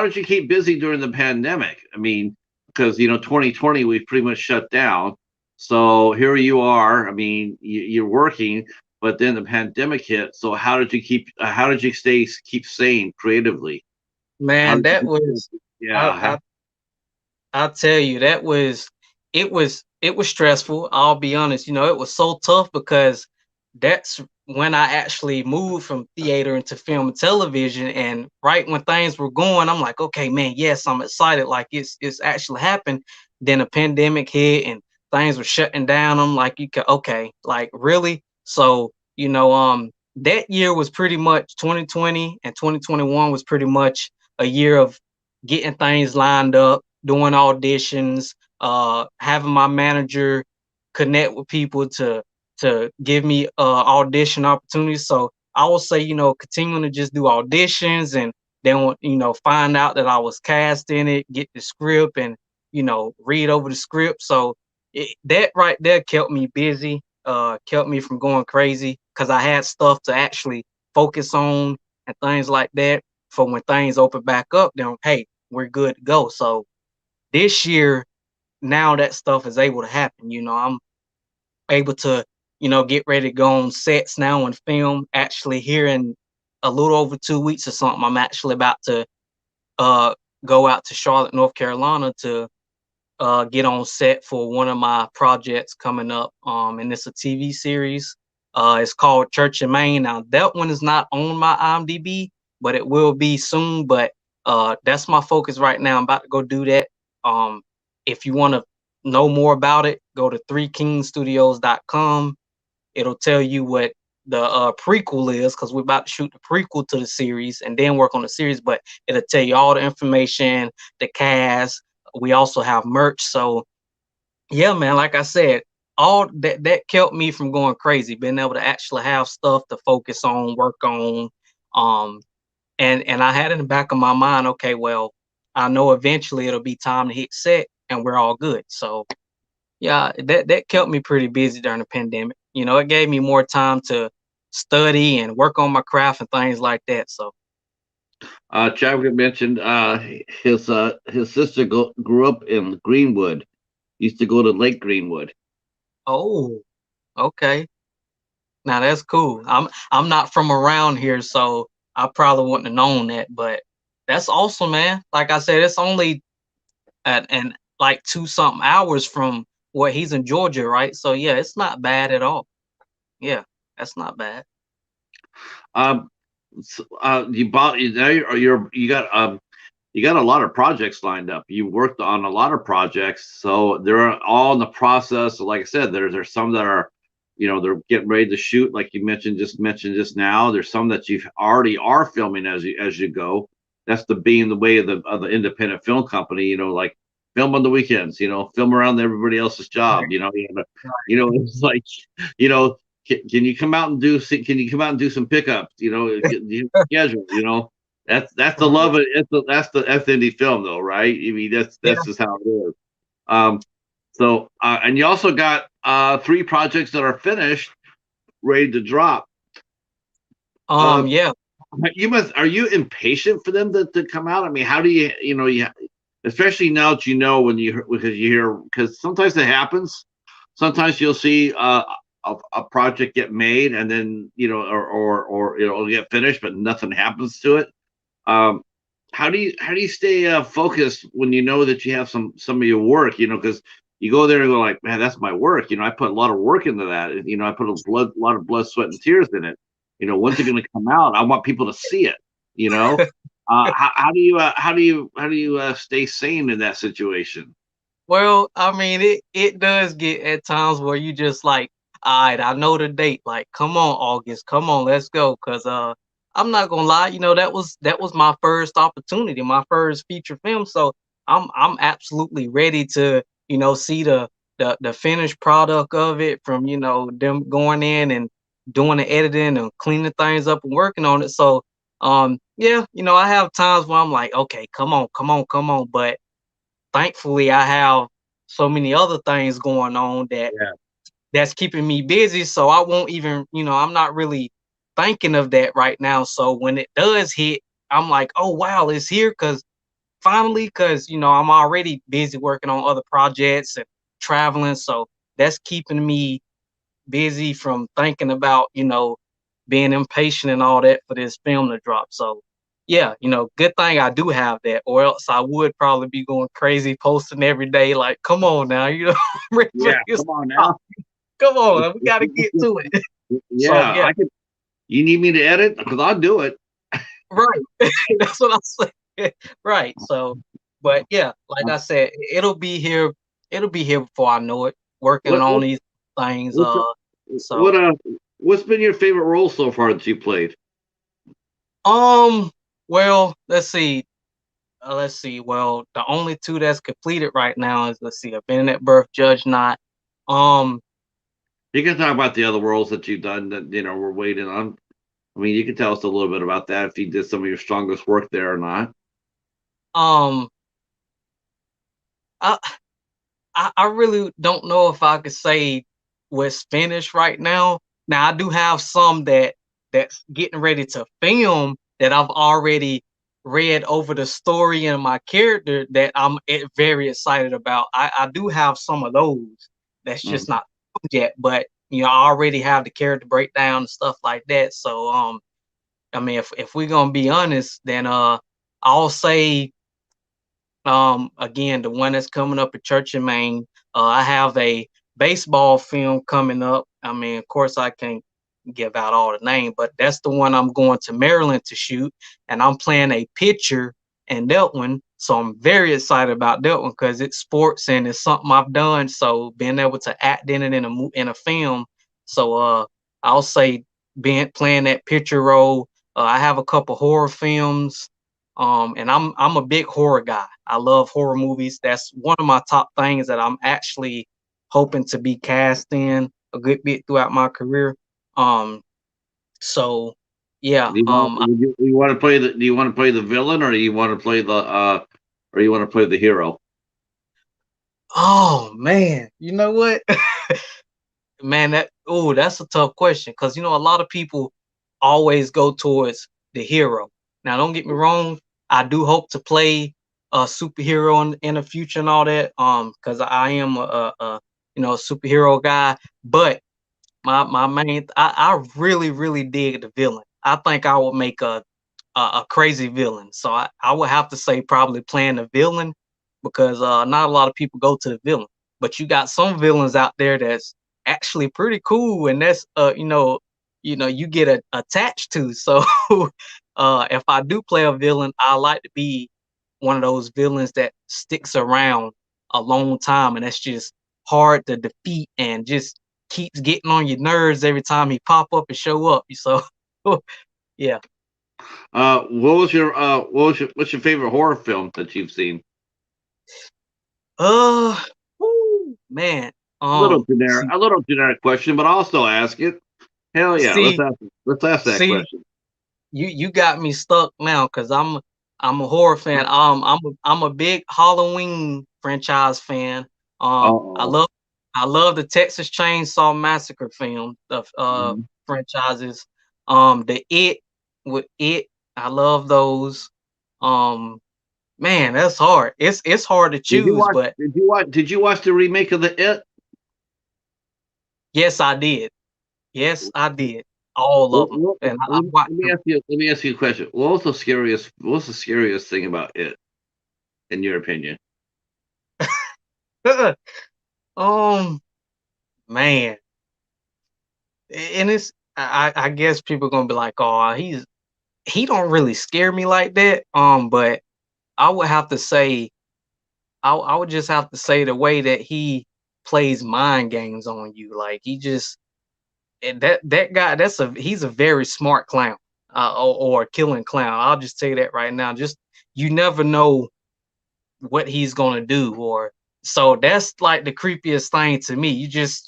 did you keep busy during the pandemic? I mean, because 2020 we've pretty much shut down. So here you are. I mean, you're working, but then the pandemic hit. So how did you keep sane creatively? How Man, did that you? was I, Yeah. I I'll tell you, it was stressful. I'll be honest, it was so tough because that's when I actually moved from theater into film and television. And right when things were going, I'm like, okay, man, yes, I'm excited. Like it's actually happened. Then a pandemic hit and things were shutting down. I'm like, okay, like really? So, that year was pretty much 2020 and 2021 was pretty much a year of getting things lined up, doing auditions, having my manager connect with people to give me audition opportunities. So I will say, continuing to just do auditions and then find out that I was cast in it, get the script and read over the script. So that right there kept me busy, kept me from going crazy because I had stuff to actually focus on and things like that. For when things open back up, then hey, we're good to go. So this year, now that stuff is able to happen. I'm able to, get ready to go on sets now and film. Actually, here in a little over 2 weeks or something, I'm actually about to uh go out to Charlotte, North Carolina to get on set for one of my projects coming up. And it's a TV series. It's called Church in Maine. Now that one is not on my IMDb, but it will be soon. But that's my focus right now. I'm about to go do that. Um, if you want to know more about it, go to threekingstudios.com. It'll tell you what the prequel is because we're about to shoot the prequel to the series and then work on the series. But it'll tell you all the information, the cast. We also have merch. So yeah, man, like I said, all that kept me from going crazy, being able to actually have stuff to focus on, work on. Um, and I had in the back of my mind, okay, well, I know eventually it'll be time to hit set and we're all good. So yeah, that kept me pretty busy during the pandemic. It gave me more time to study and work on my craft and things like that. So, Chadwick mentioned his sister grew up in Greenwood. Used to go to Lake Greenwood. oh, okay. Now that's cool. I'm not from around here, so I probably wouldn't have known that, but that's awesome, man. Like I said, it's only at and like 2 something hours from where he's in Georgia, right? So yeah, it's not bad at all. Yeah, that's not bad. Um, you bought you now you got a lot of projects lined up. You worked on a lot of projects, so they're all in the process. So like I said, there's some that are, they're getting ready to shoot, like you mentioned just now. There's some that you already are filming as you go. That's the being the way of the independent film company. Like film on the weekends. Film around everybody else's job. It's like, you know, can you come out and can you come out and do some pickups? Schedule. That's the Right. love of it. That's indie film though, right? I mean, Yeah. that's just how it is. Um, and you also got three projects that are finished, ready to drop. Uh, Yeah. are you impatient for them to come out? I mean, how do especially now that because you hear, because sometimes it happens. Sometimes you'll see a project get made and then or it'll get finished, but nothing happens to it. Um, how do you stay focused when you know that you have some of your work? Because you go there and go like, man, that's my work. I put a lot of work into that. I put lot of blood, sweat, and tears in it. When's it going to come out? I want people to see it. You know, how do you stay sane in that situation? Well, I mean, it does get at times where you just like, all right, I know the date. Like, come on, August, come on, let's go. Cause I'm not gonna lie, that was my first opportunity, my first feature film. So I'm absolutely ready to see the finished product of it from them going in and doing the editing and cleaning things up and working on it. So yeah, I have times where I'm like, okay, come on, come on, come on, but thankfully I have so many other things going on Yeah. that's keeping me busy. So I won't even, I'm not really thinking of that right now. So when it does hit, I'm like, oh wow, it's here because I'm already busy working on other projects and traveling. So that's keeping me busy from thinking about, being impatient and all that for this film to drop. So yeah, good thing I do have that, or else I would probably be going crazy posting every day. Like, come on now, I'm ready for Yeah. this to Come on drop. now. Come on, we got to get to it. So Yeah, yeah, I could. You need me to edit? Because I'll do it. right. That's what I'm saying. Right. So, but yeah, like I said, it'll be here. It'll be here before I know it. Working What on what these things. what's So what what's been your favorite role so far that you played? um, well, let's see. Let's see. Well, the only two that's completed right now is, let's see, a Been at Birth, Judge Not. Um, You can talk about the other roles that you've done that we're waiting on. I mean, you can tell us a little bit about that if you did some of your strongest work there or not. um, I I really don't know if I could say what's finished right now. Now I do have some that's getting ready to film that I've already read over the story and my character that very excited about. I do have some of those that's Mm. just not yet, but I already have the character breakdown and stuff like that. So I mean, if we're gonna be honest, then I'll say again, the one that's coming up at Church in Maine. I have a baseball film coming up. I mean, of course, I can't give out all the name, but that's the one I'm going to Maryland to shoot, and I'm playing a pitcher in that one. So I'm very excited about that one because it's sports and it's something I've done. So being able to act in it in a film. So I'll say being playing that pitcher role. I have a couple horror films. And I'm a big horror guy. I love horror movies. That's one of my top things that I'm actually hoping to be cast in a good bit throughout my career. Um, so yeah. You want to play the? Do you want to play the villain, or do you want to play or you want to play the hero? Oh man, you know what? Man, that's a tough question because a lot of people always go towards the hero. Now, don't get me wrong, I do hope to play a superhero in the future and all that. Because I am a superhero guy. But my main, I really really dig the villain. I think I would make a crazy villain. So I would have to say probably playing the villain because not a lot of people go to the villain. But you got some villains out there that's actually pretty cool, and that's you get attached to. So if I do play a villain, I like to be one of those villains that sticks around a long time, and that's just hard to defeat and just keeps getting on your nerves every time he pop up and show up. So yeah. What's your favorite horror film that you've seen? Uh, man. See, A little generic question, but I'll still ask it. Hell yeah, see, let's ask that see. question. You got me stuck now because I'm a horror fan. I'm a big Halloween franchise fan. I Oh, love the Texas Chainsaw Massacre film, the mhm. franchises. The It, I love those. Um, man, that's hard. It's hard to choose, but Did you watch the remake of the It? yes, I did. Yes, I did. All of them, and I watched them. Let me ask you a question. What's the scariest thing about It, in your opinion? um, man, and I guess people gonna be like, oh, he don't really scare me like that. But I would have to say, I would just have to say the way that he plays mind games on you, like he just that guy. He's a very smart clown, or a killing clown. I'll just tell you that right now. Just you never know what he's gonna do, or so that's like the creepiest thing to me.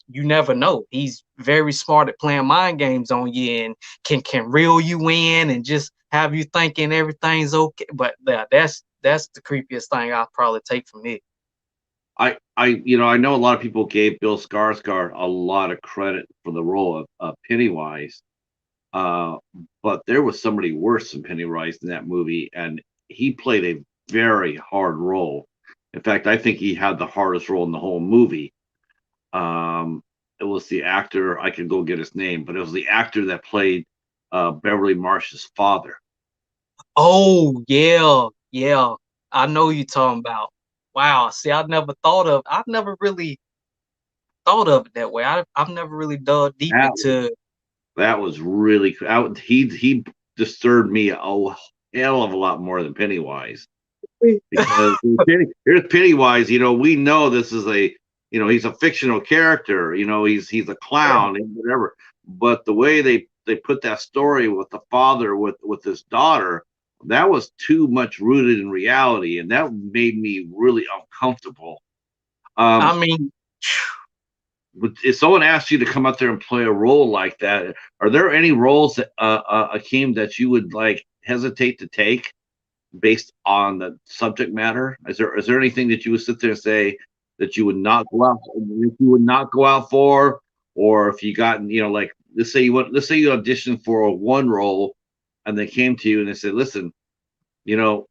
You never know. He's very smart at playing mind games on you and can reel you in and just have you thinking everything's okay. But yeah, that's the creepiest thing I'll probably take from it. I know a lot of people gave Bill Skarsgård a lot of credit for the role of Pennywise, uh, but there was somebody worse than Pennywise in that movie, and he played a very hard role. In fact, I think he had the hardest role in the whole movie. It was the actor, I could go get his name, but it was the actor that played Beverly Marsh's father. Oh yeah, yeah. I know you talking about. Wow. See, I've never really thought of it that way. I've never really dug deep That into. that was really he disturbed me a hell of a lot more than Pennywise. Because here's Pennywise. We know this is he's a fictional character. He's a clown and whatever. But the way they put that story with the father with his daughter, that was too much rooted in reality, and that made me really uncomfortable. Um, I mean, if someone asked you to come out there and play a role like that, are there any roles that Ikeem, that you would like hesitate to take based on the subject matter? Is there anything that you would sit there and say that you would not go out for, or if you got like let's say you auditioned for one role and they came to you and they said, listen, you know,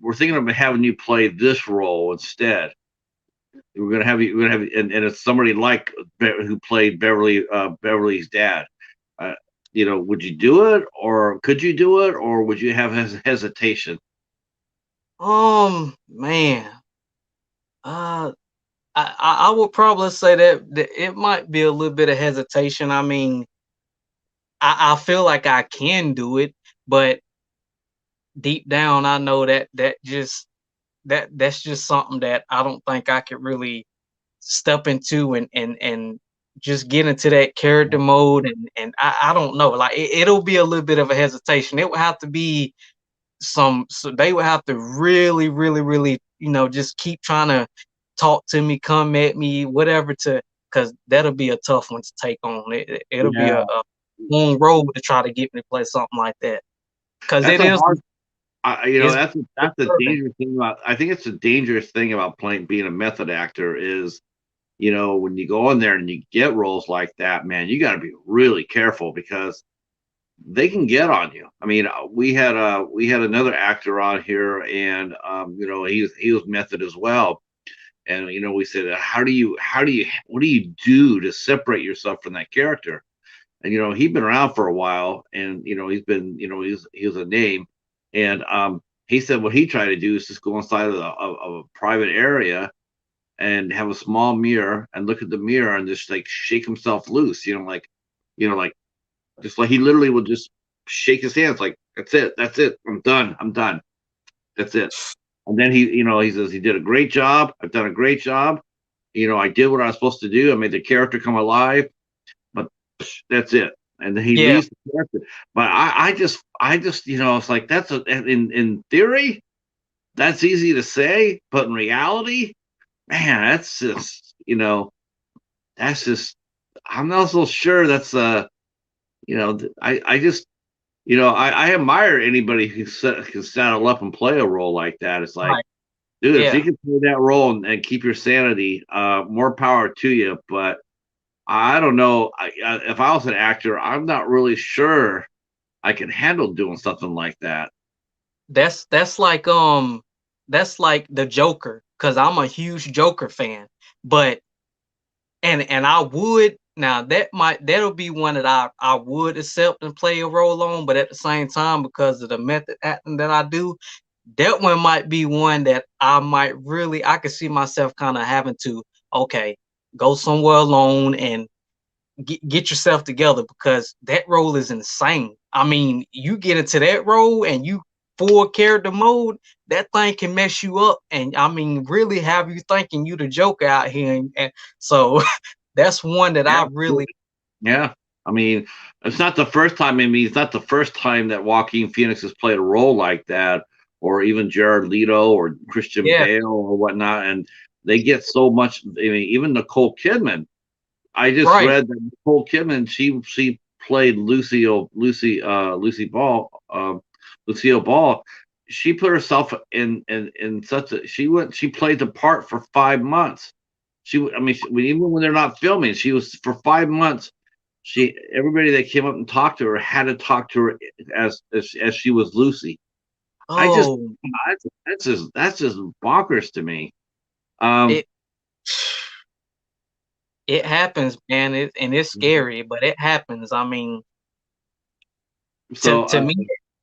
we're thinking of having you play this role instead. We're gonna have and it's somebody like who played Beverly's dad. Uh, would you do it, or could you do it, or would you have hesitation? man, uh, I would probably say that it might be a little bit of hesitation. I mean, I feel like I can do it, but deep down, I know that's just something that I don't think I could really step into and just get into that character mode and I don't know, like it'll be a little bit of a hesitation. It would have to be so they would have to really really really just keep trying to talk to me, come at me, whatever, to because that'll be a tough one to take on. It'll be Yeah, a long road to try to get me to play something like that because that's it a is hard. it's That's a disturbing. dangerous thing about. I think it's a dangerous thing about playing being a method actor is when you go in there and you get roles like that, man, you got to be really careful because they can get on you. I mean, we had another actor on here, and he was method as well. And we said, what do you do to separate yourself from that character? And he'd been around for a while, and he was a name, and he said what he tried to do is just go inside of a private area and have a small mirror and look at the mirror and just like shake himself loose, like just like he literally would just shake his hands like that's it, I'm done, that's it. And then he says he did a great job, I've done a great job, I did what I was supposed to do, I made the character come alive, but that's it. And then he Yeah, leaves the character. But I just it's like that's in theory that's easy to say, but in reality, man, that's just I'm not so sure that's I just I admire anybody who can saddle up and play a role like that. It's like, right. dude, if you Yeah, can play that role and keep your sanity, more power to you. But I don't know. If I was an actor, I'm not really sure I can handle doing something like that. that's that's like um that's like the Joker because I'm a huge Joker fan. But and I would now that'll be one that I would accept and play a role on, but at the same time, because of the method acting that I do, that one might be one that I could see myself kind of having to, okay, go somewhere alone and get yourself together because that role is insane. I mean, you get into that role and you full character mode, that thing can mess you up, and I mean, really have you thinking you the Joker out here, and so that's one that Yeah, I really, yeah. I mean, it's not the first time. I mean, it's not the first time that Joaquin Phoenix has played a role like that, or even Jared Leto or Christian yeah, Bale or whatnot, and they get so much. I mean, even Nicole Kidman. I just right, read that Nicole Kidman, she played Lucy Ball, Lucille Ball. she put herself in such a she played the part for 5 months. I mean, even when they're not filming, she was for 5 months. She Everybody that came up and talked to her had to talk to her as she was Lucy. I just Oh, that's just bonkers to me. Um, it it happens, man. And it's scary, but it happens. I mean, to so to me,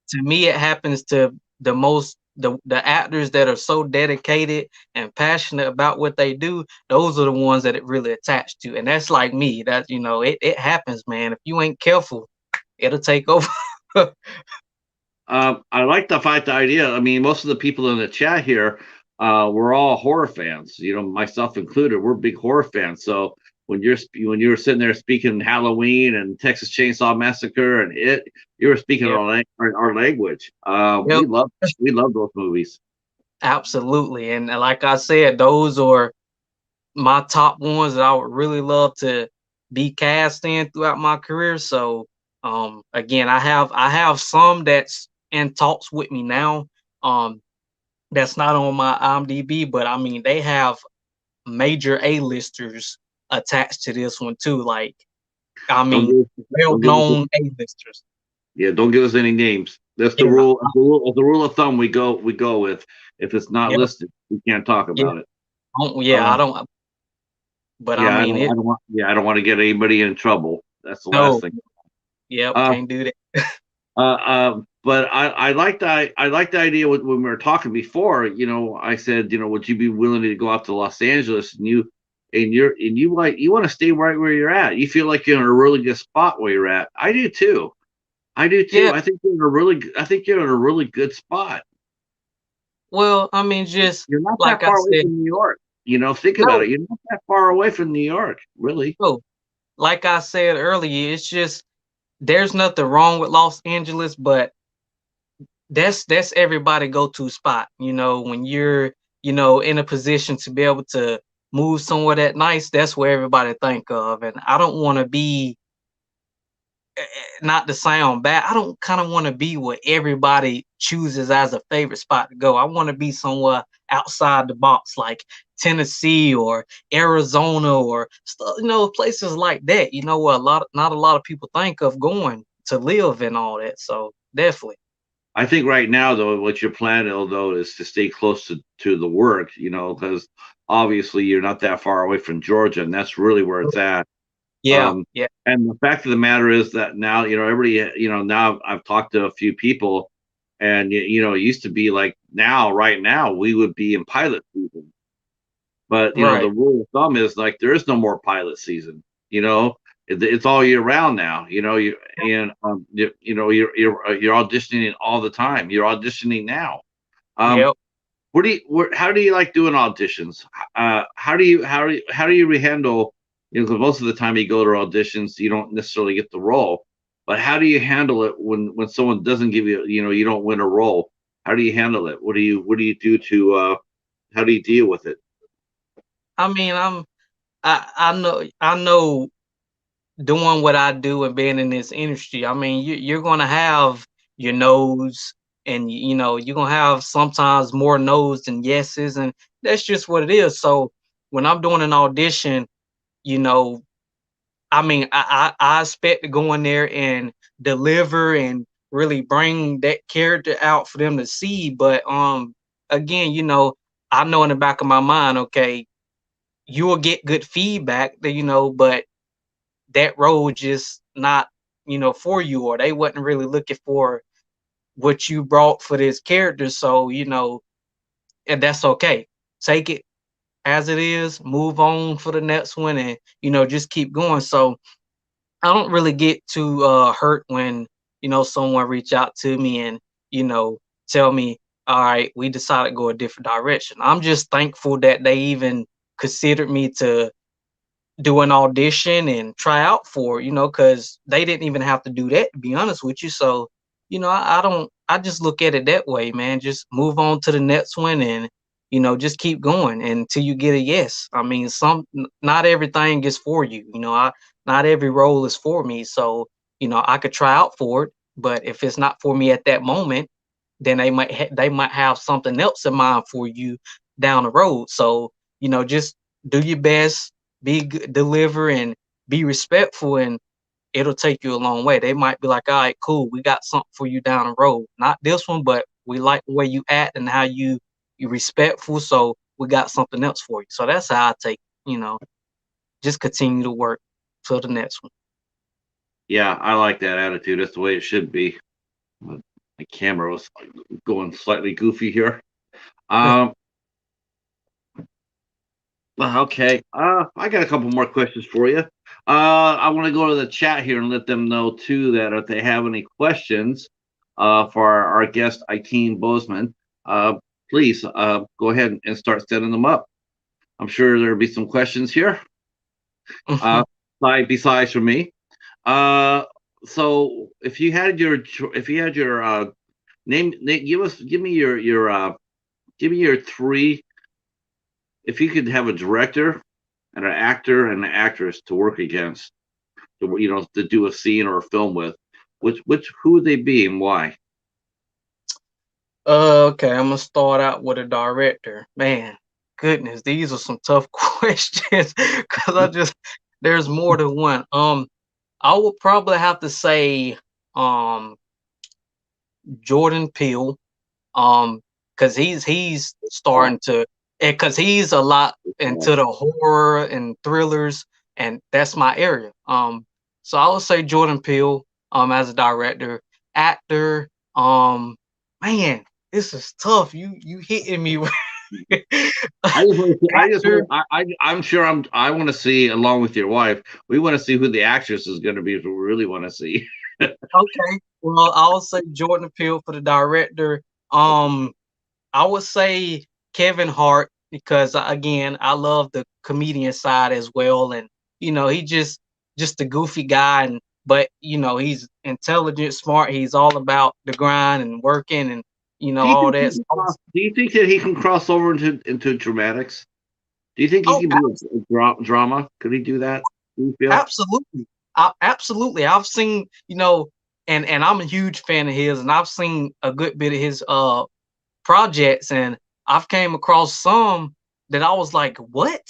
to me, it happens to the actors that are so dedicated and passionate about what they do. Those are the ones that it really attached to, and that's like me. That it happens, man. If you ain't careful, it'll take over. I like the idea. I mean, most of the people in the chat here, we're all horror fans. Myself included. We're big horror fans. So when you were sitting there speaking Halloween and Texas Chainsaw Massacre and you were speaking Yep, our language. yep, We love those movies. absolutely. And like I said, those are my top ones that I would really love to be cast in throughout my career. So again, I have some that's in talks with me now. That's not on my IMDb, but I mean they have major A-listers attached to this one too. Like I Don't mean, give well don't give us known A-listers. Yeah, don't give us any names. That's the Yeah, rule. The rule of thumb we go with. If it's not yeah, listed, we can't talk yeah. about it. Yeah, I Um, don't. But I yeah, mean it. I don't want to get anybody in trouble. That's the last No. thing. Yep, Uh, can't do that. but I like the idea when we were talking before. I said, would you be willing to go out to Los Angeles you want to stay right where you're at. You feel like you're in a really good spot where you're at. I do too. I do Yeah. too. I think you're in a really good spot. Well, I mean, just You're not like that I far away said, from New York. Think about no, it. You're not that far away from New York, really. no. Like I said earlier, it's just there's nothing wrong with Los Angeles, but that's everybody go-to spot. When you're, in a position to be able to move somewhere that nice, that's where everybody think of. And I don't want to be not to sound bad, I don't kind of want to be what everybody chooses as a favorite spot to go. I want to be somewhere outside the box, like Tennessee or Arizona or stuff, places like that. Where not a lot of people think of going to live and all that. So definitely, I think right now, though, what your plan, though, is to stay close to the work, because obviously you're not that far away from Georgia, and that's really where it's at. yeah, Um, yeah, and the fact of the matter is that now, everybody, now I've talked to a few people, and it used to be like right now, we would be in pilot season. But right, the rule of thumb is like there is no more pilot season. It's all year round now. You're auditioning all the time. You're auditioning now. Um, yep. how do you like doing auditions? How do you handle? Because most of the time you go to auditions, you don't necessarily get the role. But how do you handle it when someone doesn't give you, you don't win a role? How do you handle it? What do you do to? How do you deal with it? I mean, I know doing what I do and being in this industry, I mean, you're going to have your no's, and you're going to have sometimes more no's than yeses, and that's just what it is. So when I'm doing an audition, you know, I mean, I expect to go in there and deliver and really bring that character out for them to see. But again, I know in the back of my mind, okay, you will get good feedback, but that role just not for you, or they wasn't really looking for what you brought for this character. So and that's okay, take it as it is, move on for the next one, and just keep going. So I don't really get too hurt when someone reach out to me and you know tell me, all right, we decided to go a different direction. I'm just thankful that they even considered me to do an audition and try out for, because they didn't even have to do that, to be honest with you. So, I don't, I just look at it that way, man. Just move on to the next one and, just keep going until you get a yes. I mean, not everything is for you. Not every role is for me. So, I could try out for it, but if it's not for me at that moment, then they might have something else in mind for you down the road. So just do your best, be good, deliver, and be respectful, and it'll take you a long way. They might be like, all right, cool, we got something for you down the road. Not this one, but we like the way you act and how you respectful. So we got something else for you. So that's how I take, just continue to work till the next one. Yeah, I like that attitude. That's the way it should be. My camera was going slightly goofy here. Um, okay. I got a couple more questions for you. I want to go to the chat here and let them know too that if they have any questions, for our guest Ikeem Boseman, please go ahead and start setting them up. I'm sure there'll be some questions here. Uh, besides from me. Uh, so if you had your give me your three. If you could have a director and an actor and an actress to work against, to do a scene or a film with, which who would they be and why? Okay, I'm gonna start out with a director. Man, goodness, these are some tough questions because there's more than one. I would probably have to say um Jordan Peele, because he's Oh, starting to, because he's a lot oh. into the horror and thrillers, and that's my area. So I would say Jordan Peele, as a director, actor. Man, this is tough. You hitting me with I just want to see, I just actor. want, I'm sure I want to see along with your wife. We want to see who the actress is going to be. If we really want to see. Okay, well, I'll say Jordan Peele for the director. Um, I would say Kevin Hart because again, I love the comedian side as well, and he just a goofy guy, and but he's intelligent, smart. He's all about the grind and working, and Do you all think he that. can cross? Do you think that he can cross over into dramatics? Do you think he Oh, can be a drama? Could he do that? Do you feel? absolutely. Absolutely. I've seen, and I'm a huge fan of his, and I've seen a good bit of his projects, and I've came across some that I was like, what?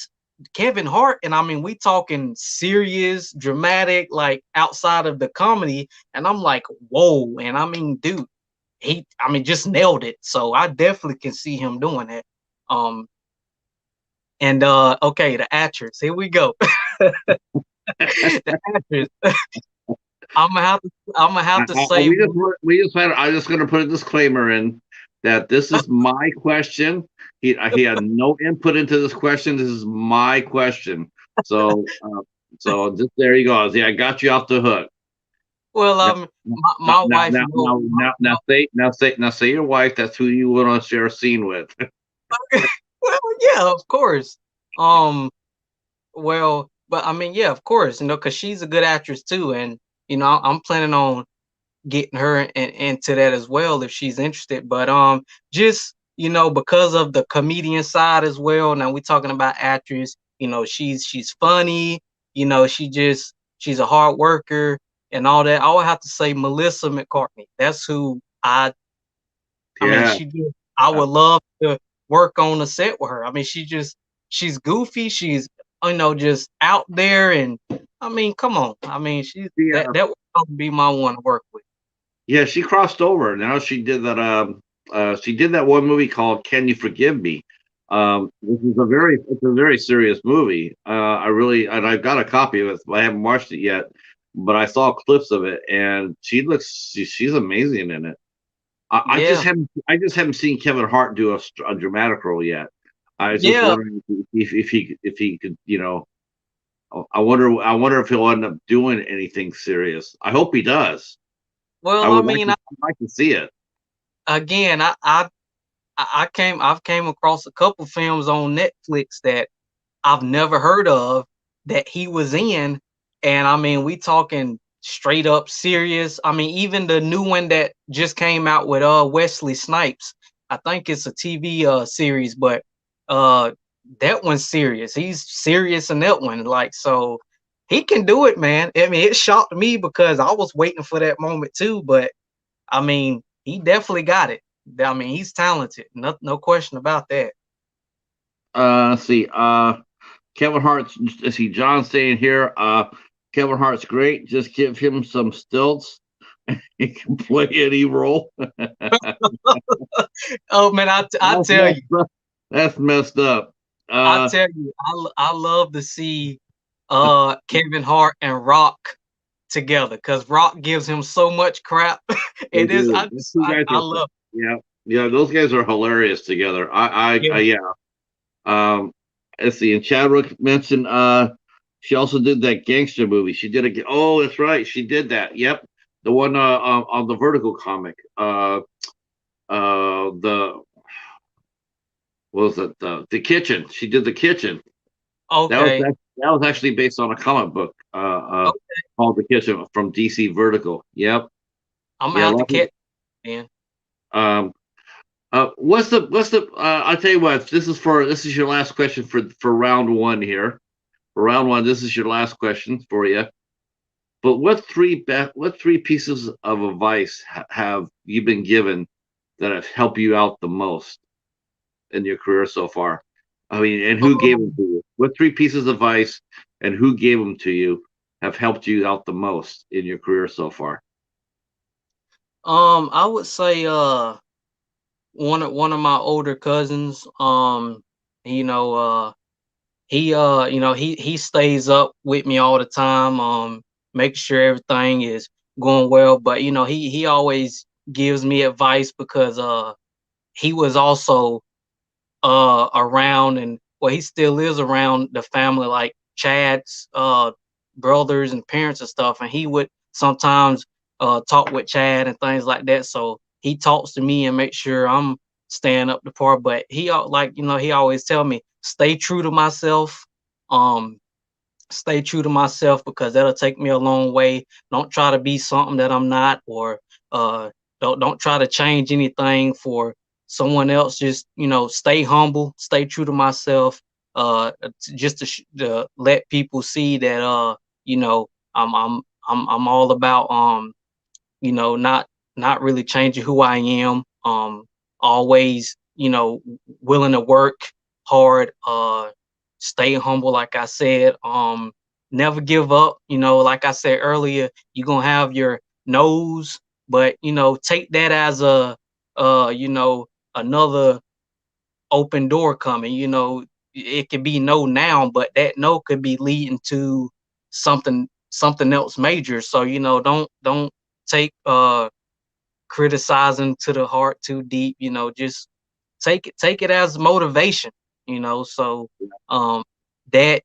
Kevin Hart, and I mean, we talking serious, dramatic, like outside of the comedy, and I'm like, whoa, and I mean, dude, I mean, just nailed it. So I definitely can see him doing that. Um, and okay, the actress, here we go. The actress, I'm gonna have to, I'm gonna have to say, We just had. I'm just going to put a disclaimer in that this is my question. He had no input into this question. This is my question. So just there you go. See, I got you off the hook. well, Now my wife knows. now say your wife. That's who you want to share a scene with. Well, yeah, of course. Um, well, but I mean, yeah, of course, because she's a good actress too, and I'm planning on getting her into that as well if she's interested. But just because of the comedian side as well. Now we're talking about actress. She's funny. She's a hard worker and all that. I would have to say Melissa McCartney. That's who I mean, Yeah. she just I would love to work on the set with her. I mean, she's goofy. She's just out there, and I mean, come on. I mean, Yeah. that would probably be my one to work with. Yeah, she crossed over. Now she did that. She did that one movie called "Can You Forgive Me?" Which is it's a very serious movie. And I've got a copy of it. I haven't watched it yet, but I saw clips of it, and she's amazing in it. Yeah, I just haven't seen Kevin Hart do a dramatic role yet. I was just yeah. wondering if he could, I wonder if he'll end up doing anything serious. I hope he does. Well, I mean, I'd like to see it. again, I've came across a couple films on Netflix that I've never heard of that he was in. And I mean, we talking straight up serious. I mean, even the new one that just came out with Wesley Snipes. I think it's a TV series, but uh that one's serious. He's serious in that one. Like, so he can do it, man. I mean, it shocked me because I was waiting for that moment too, but I mean, he definitely got it. I mean, he's talented. No question about that. Let's see. Kevin Hart's. Let's see. John saying here. Kevin Hart's great. Just give him some stilts. He can play any role. Oh man, I That's tell you, messed up. That's messed up. I Uh, tell you, I love to see Kevin Hart and Rock together because Rock gives him so much crap. they It is do. Those two guys I are. love Yeah, yeah. Those guys are hilarious together. it. Yeah. Um, let's see. And Chadwick mentioned. She also did that gangster movie. She did a. Oh, that's right. She did that. Yep, the one on the Vertical comic. The what was it? The Kitchen. She did the Kitchen. Okay, That was actually based on a comic book called The Kitchen from DC Vertical. Yep. I'm gonna Yeah. A have to lot of, catch man. um. What's the? I'll tell you what. This is your last question for round one here. For round one, this is your last question for you. But what three pieces of advice have you been given that have helped you out the most in your career so far? I mean, and who gave them Um, to you? What three pieces of advice and who gave them to you have helped you out the most in your career so far? I would say one of my older cousins. You know, he stays up with me all the time, making sure everything is going well. But he always gives me advice because he was also around, and well, he still is around the family, like Chad's brothers and parents and stuff, and he would sometimes talk with Chad and things like that. So he talks to me and make sure I'm staying up to par. But he always tell me stay true to myself. Um, Stay true to myself because that'll take me a long way. Don't try to be something that I'm not, or uh, don't try to change anything for someone else. Just stay humble, stay true to myself. Just to let people see that you know, I'm all about not really changing who I am. Always willing to work hard. Stay humble, like I said. Never give up. Like I said earlier, you're gonna have your no's, but take that as a another open door coming. It could be no now, but that no could be leading to something else major. So don't take criticizing to the heart too deep. Just take it as motivation. So um that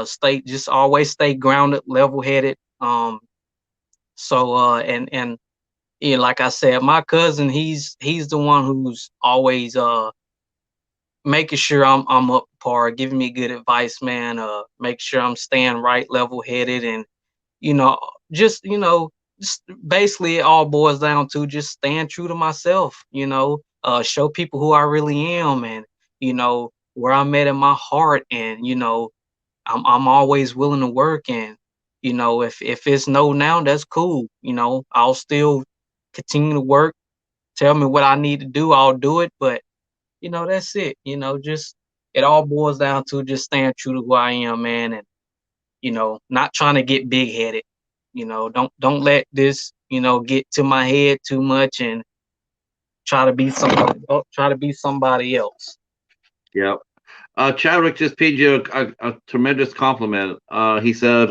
stay just always stay grounded, level headed. And yeah, like I said, my cousin, he's the one who's always making sure I'm up to par, giving me good advice, man. Make sure I'm staying right, level headed, and you know, just just basically it all boils down to just staying true to myself. Show people who I really am, and where I'm at in my heart, and I'm always willing to work, and if it's no now, that's cool. I'll still continue to work. Tell me what I need to do, I'll do it, but that's it. Just it all boils down to just staying true to who I am, man, and not trying to get big headed. Don't let this, get to my head too much and try to be somebody else. Yep. Chadwick just paid you a tremendous compliment. He said,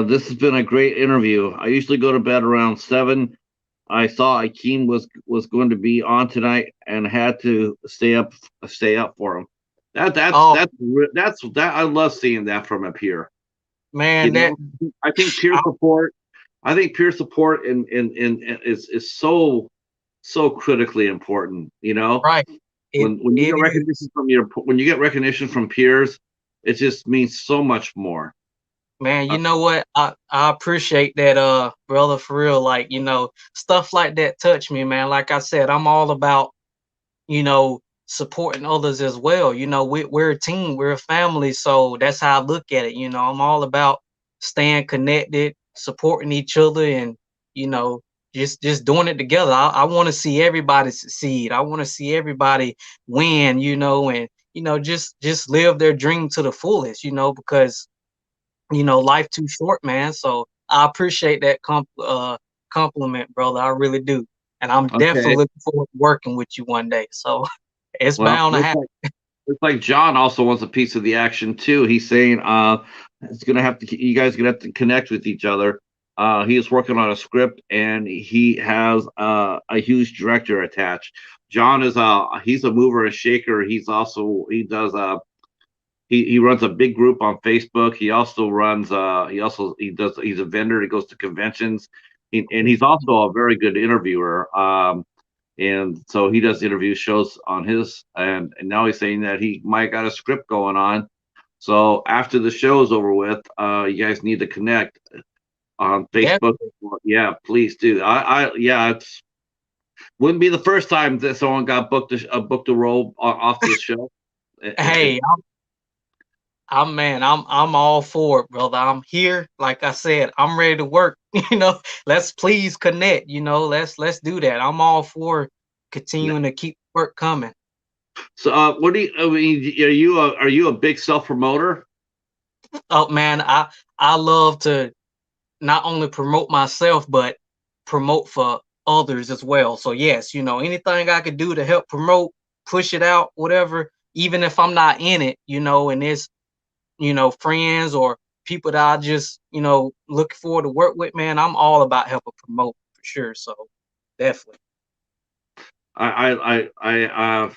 "This has been a great interview. I usually go to bed around 7. I saw Ikeem was going to be on tonight and had to stay up for him. Oh That I love seeing that from a peer. You man, that know, I think peer I, support. I think peer support is so critically important. right. When you It get is, recognition when you get recognition from peers, it just means so much more. man. Uh, You know what? I appreciate that, brother, for real. Like stuff like that touch me, man. Like I said, I'm all about supporting others as well. We're a team, we're a family, so that's how I look at it. I'm all about staying connected, supporting each other, and you know, just doing it together. I want to see everybody succeed. I want to see everybody win, and just live their dream to the fullest, because life too short, man. So I appreciate that compliment, brother. I really do. And I'm Okay. definitely looking forward to working with you one day. So it's Well, bound to happen. looks like John also wants a piece of the action too. He's saying it's gonna have to you guys gonna have to connect with each other. He is working on a script and he has a huge director attached. John is he's a mover and shaker. He does he runs a big group on Facebook. He also runs he's a vendor. He goes to conventions. And he's also a very good interviewer. And so he does interview shows on his and now he's saying that he might got a script going on. So after the show is over with, you guys need to connect on Facebook. Definitely. Yeah, please do. Yeah, it's wouldn't be the first time that someone got booked a role off this show. Hey, I'm all for it, brother. I'm here. Like I said, I'm ready to work. Let's please connect. Let's do that. I'm all for continuing to keep work coming. So, what do you? I mean, are you a big self promoter? Oh man, I love to not only promote myself, but promote for others as well. So yes, anything I could do to help promote, push it out, whatever, even if I'm not in it, and it's, friends or people that I just, looking forward to work with, man, I'm all about helping promote for sure. So definitely. I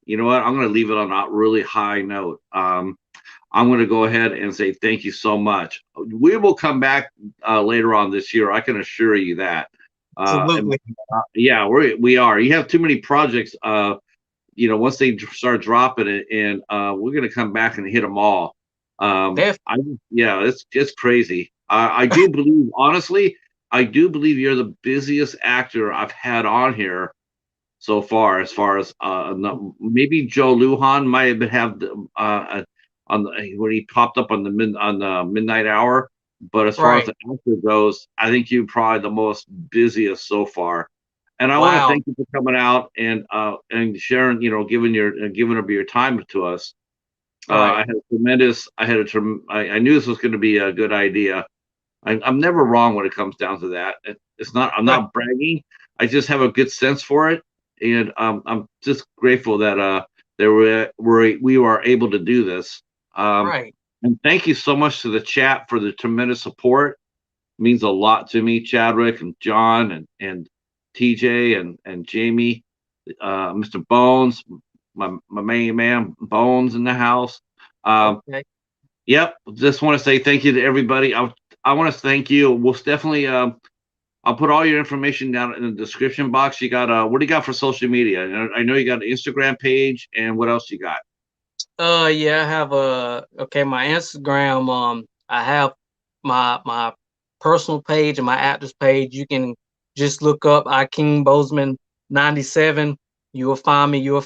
you know what? I'm going to leave it on a really high note. I'm going to go ahead and say thank you so much. We will come back later on this year. I can assure you that. And, Absolutely. yeah, we are. You have too many projects. Once they start dropping it, and we're going to come back and hit them all. Definitely. Yeah, it's crazy. I do believe, honestly, I do believe you're the busiest actor I've had on here so far. As far as maybe Joe Lujan might have on when he popped up on the midnight hour. But as far as Right. the actor goes, I think you're probably the most busiest so far. And I want to Wow. thank you for coming out and sharing, giving up your time to us. Right. I knew this was going to be a good idea. I'm never wrong when it comes down to that. It's not. I'm Right. not bragging. I just have a good sense for it, and I'm just grateful that we were able to do this. Um, Right. and thank you so much to the chat for the tremendous support. It means a lot to me, Chadwick and John and TJ and Jamie, Mr. Bones, my main man Bones in the house. Um, Okay. Yep. Just want to say thank you to everybody. I want to thank you. We'll definitely I'll put all your information down in the description box. You got what do you got for social media? I know you got an Instagram page, and what else you got? Yeah, I have my Instagram. I have my personal page and my actors page. You can just look up Ikeem Boseman 97. You will find me. You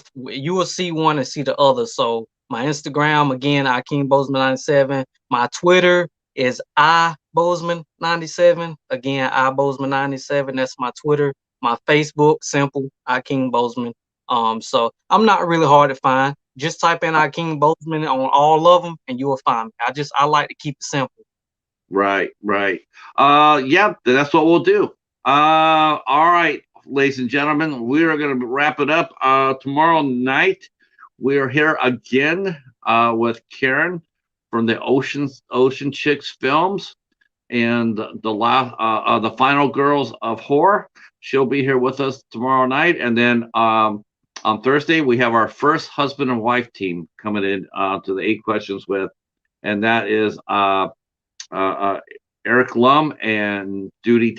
will see one and see the other. So my Instagram again, Ikeem Boseman 97. My Twitter is I Boseman 97. Again, I Boseman 97. That's my Twitter. My Facebook, simple Ikeem Boseman. So I'm not really hard to find. Just type in Ikeem Boseman on all of them, and you will find me. I like to keep it simple. Right, right. Yeah, that's what we'll do. All right, ladies and gentlemen, we are going to wrap it up. Tomorrow night, we are here again with Karen from the Ocean Chicks films and the final girls of horror. She'll be here with us tomorrow night, and then on Thursday we have our first husband and wife team coming in to the 8 questions with, and that is uh, Eric Lum and Judy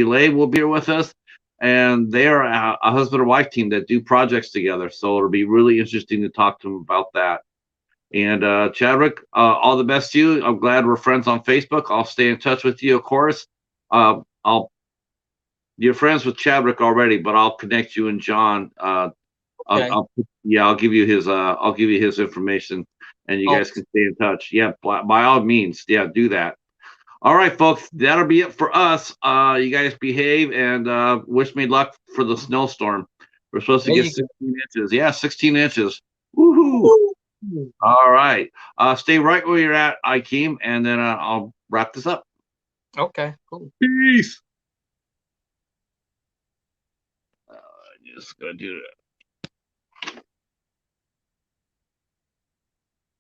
Lay will be here with us, and they are a husband and wife team that do projects together. So it'll be really interesting to talk to them about that. And Chadwick, all the best to you. I'm glad we're friends on Facebook. I'll stay in touch with you, of course. I'll You're friends with Chadwick already, but I'll connect you and John. Okay. I'll give you his information, and you guys Awesome. can stay in touch. Yeah, by all means, yeah, do that. All right, folks, that'll be it for us. You guys behave and wish me luck for the snowstorm. We're supposed to There get you go. 16 inches. Yeah, 16 inches. Woohoo! Woo! All right. Stay right where you're at, Ikeem, and then I'll wrap this up. Okay, cool. Peace. Just gonna do that.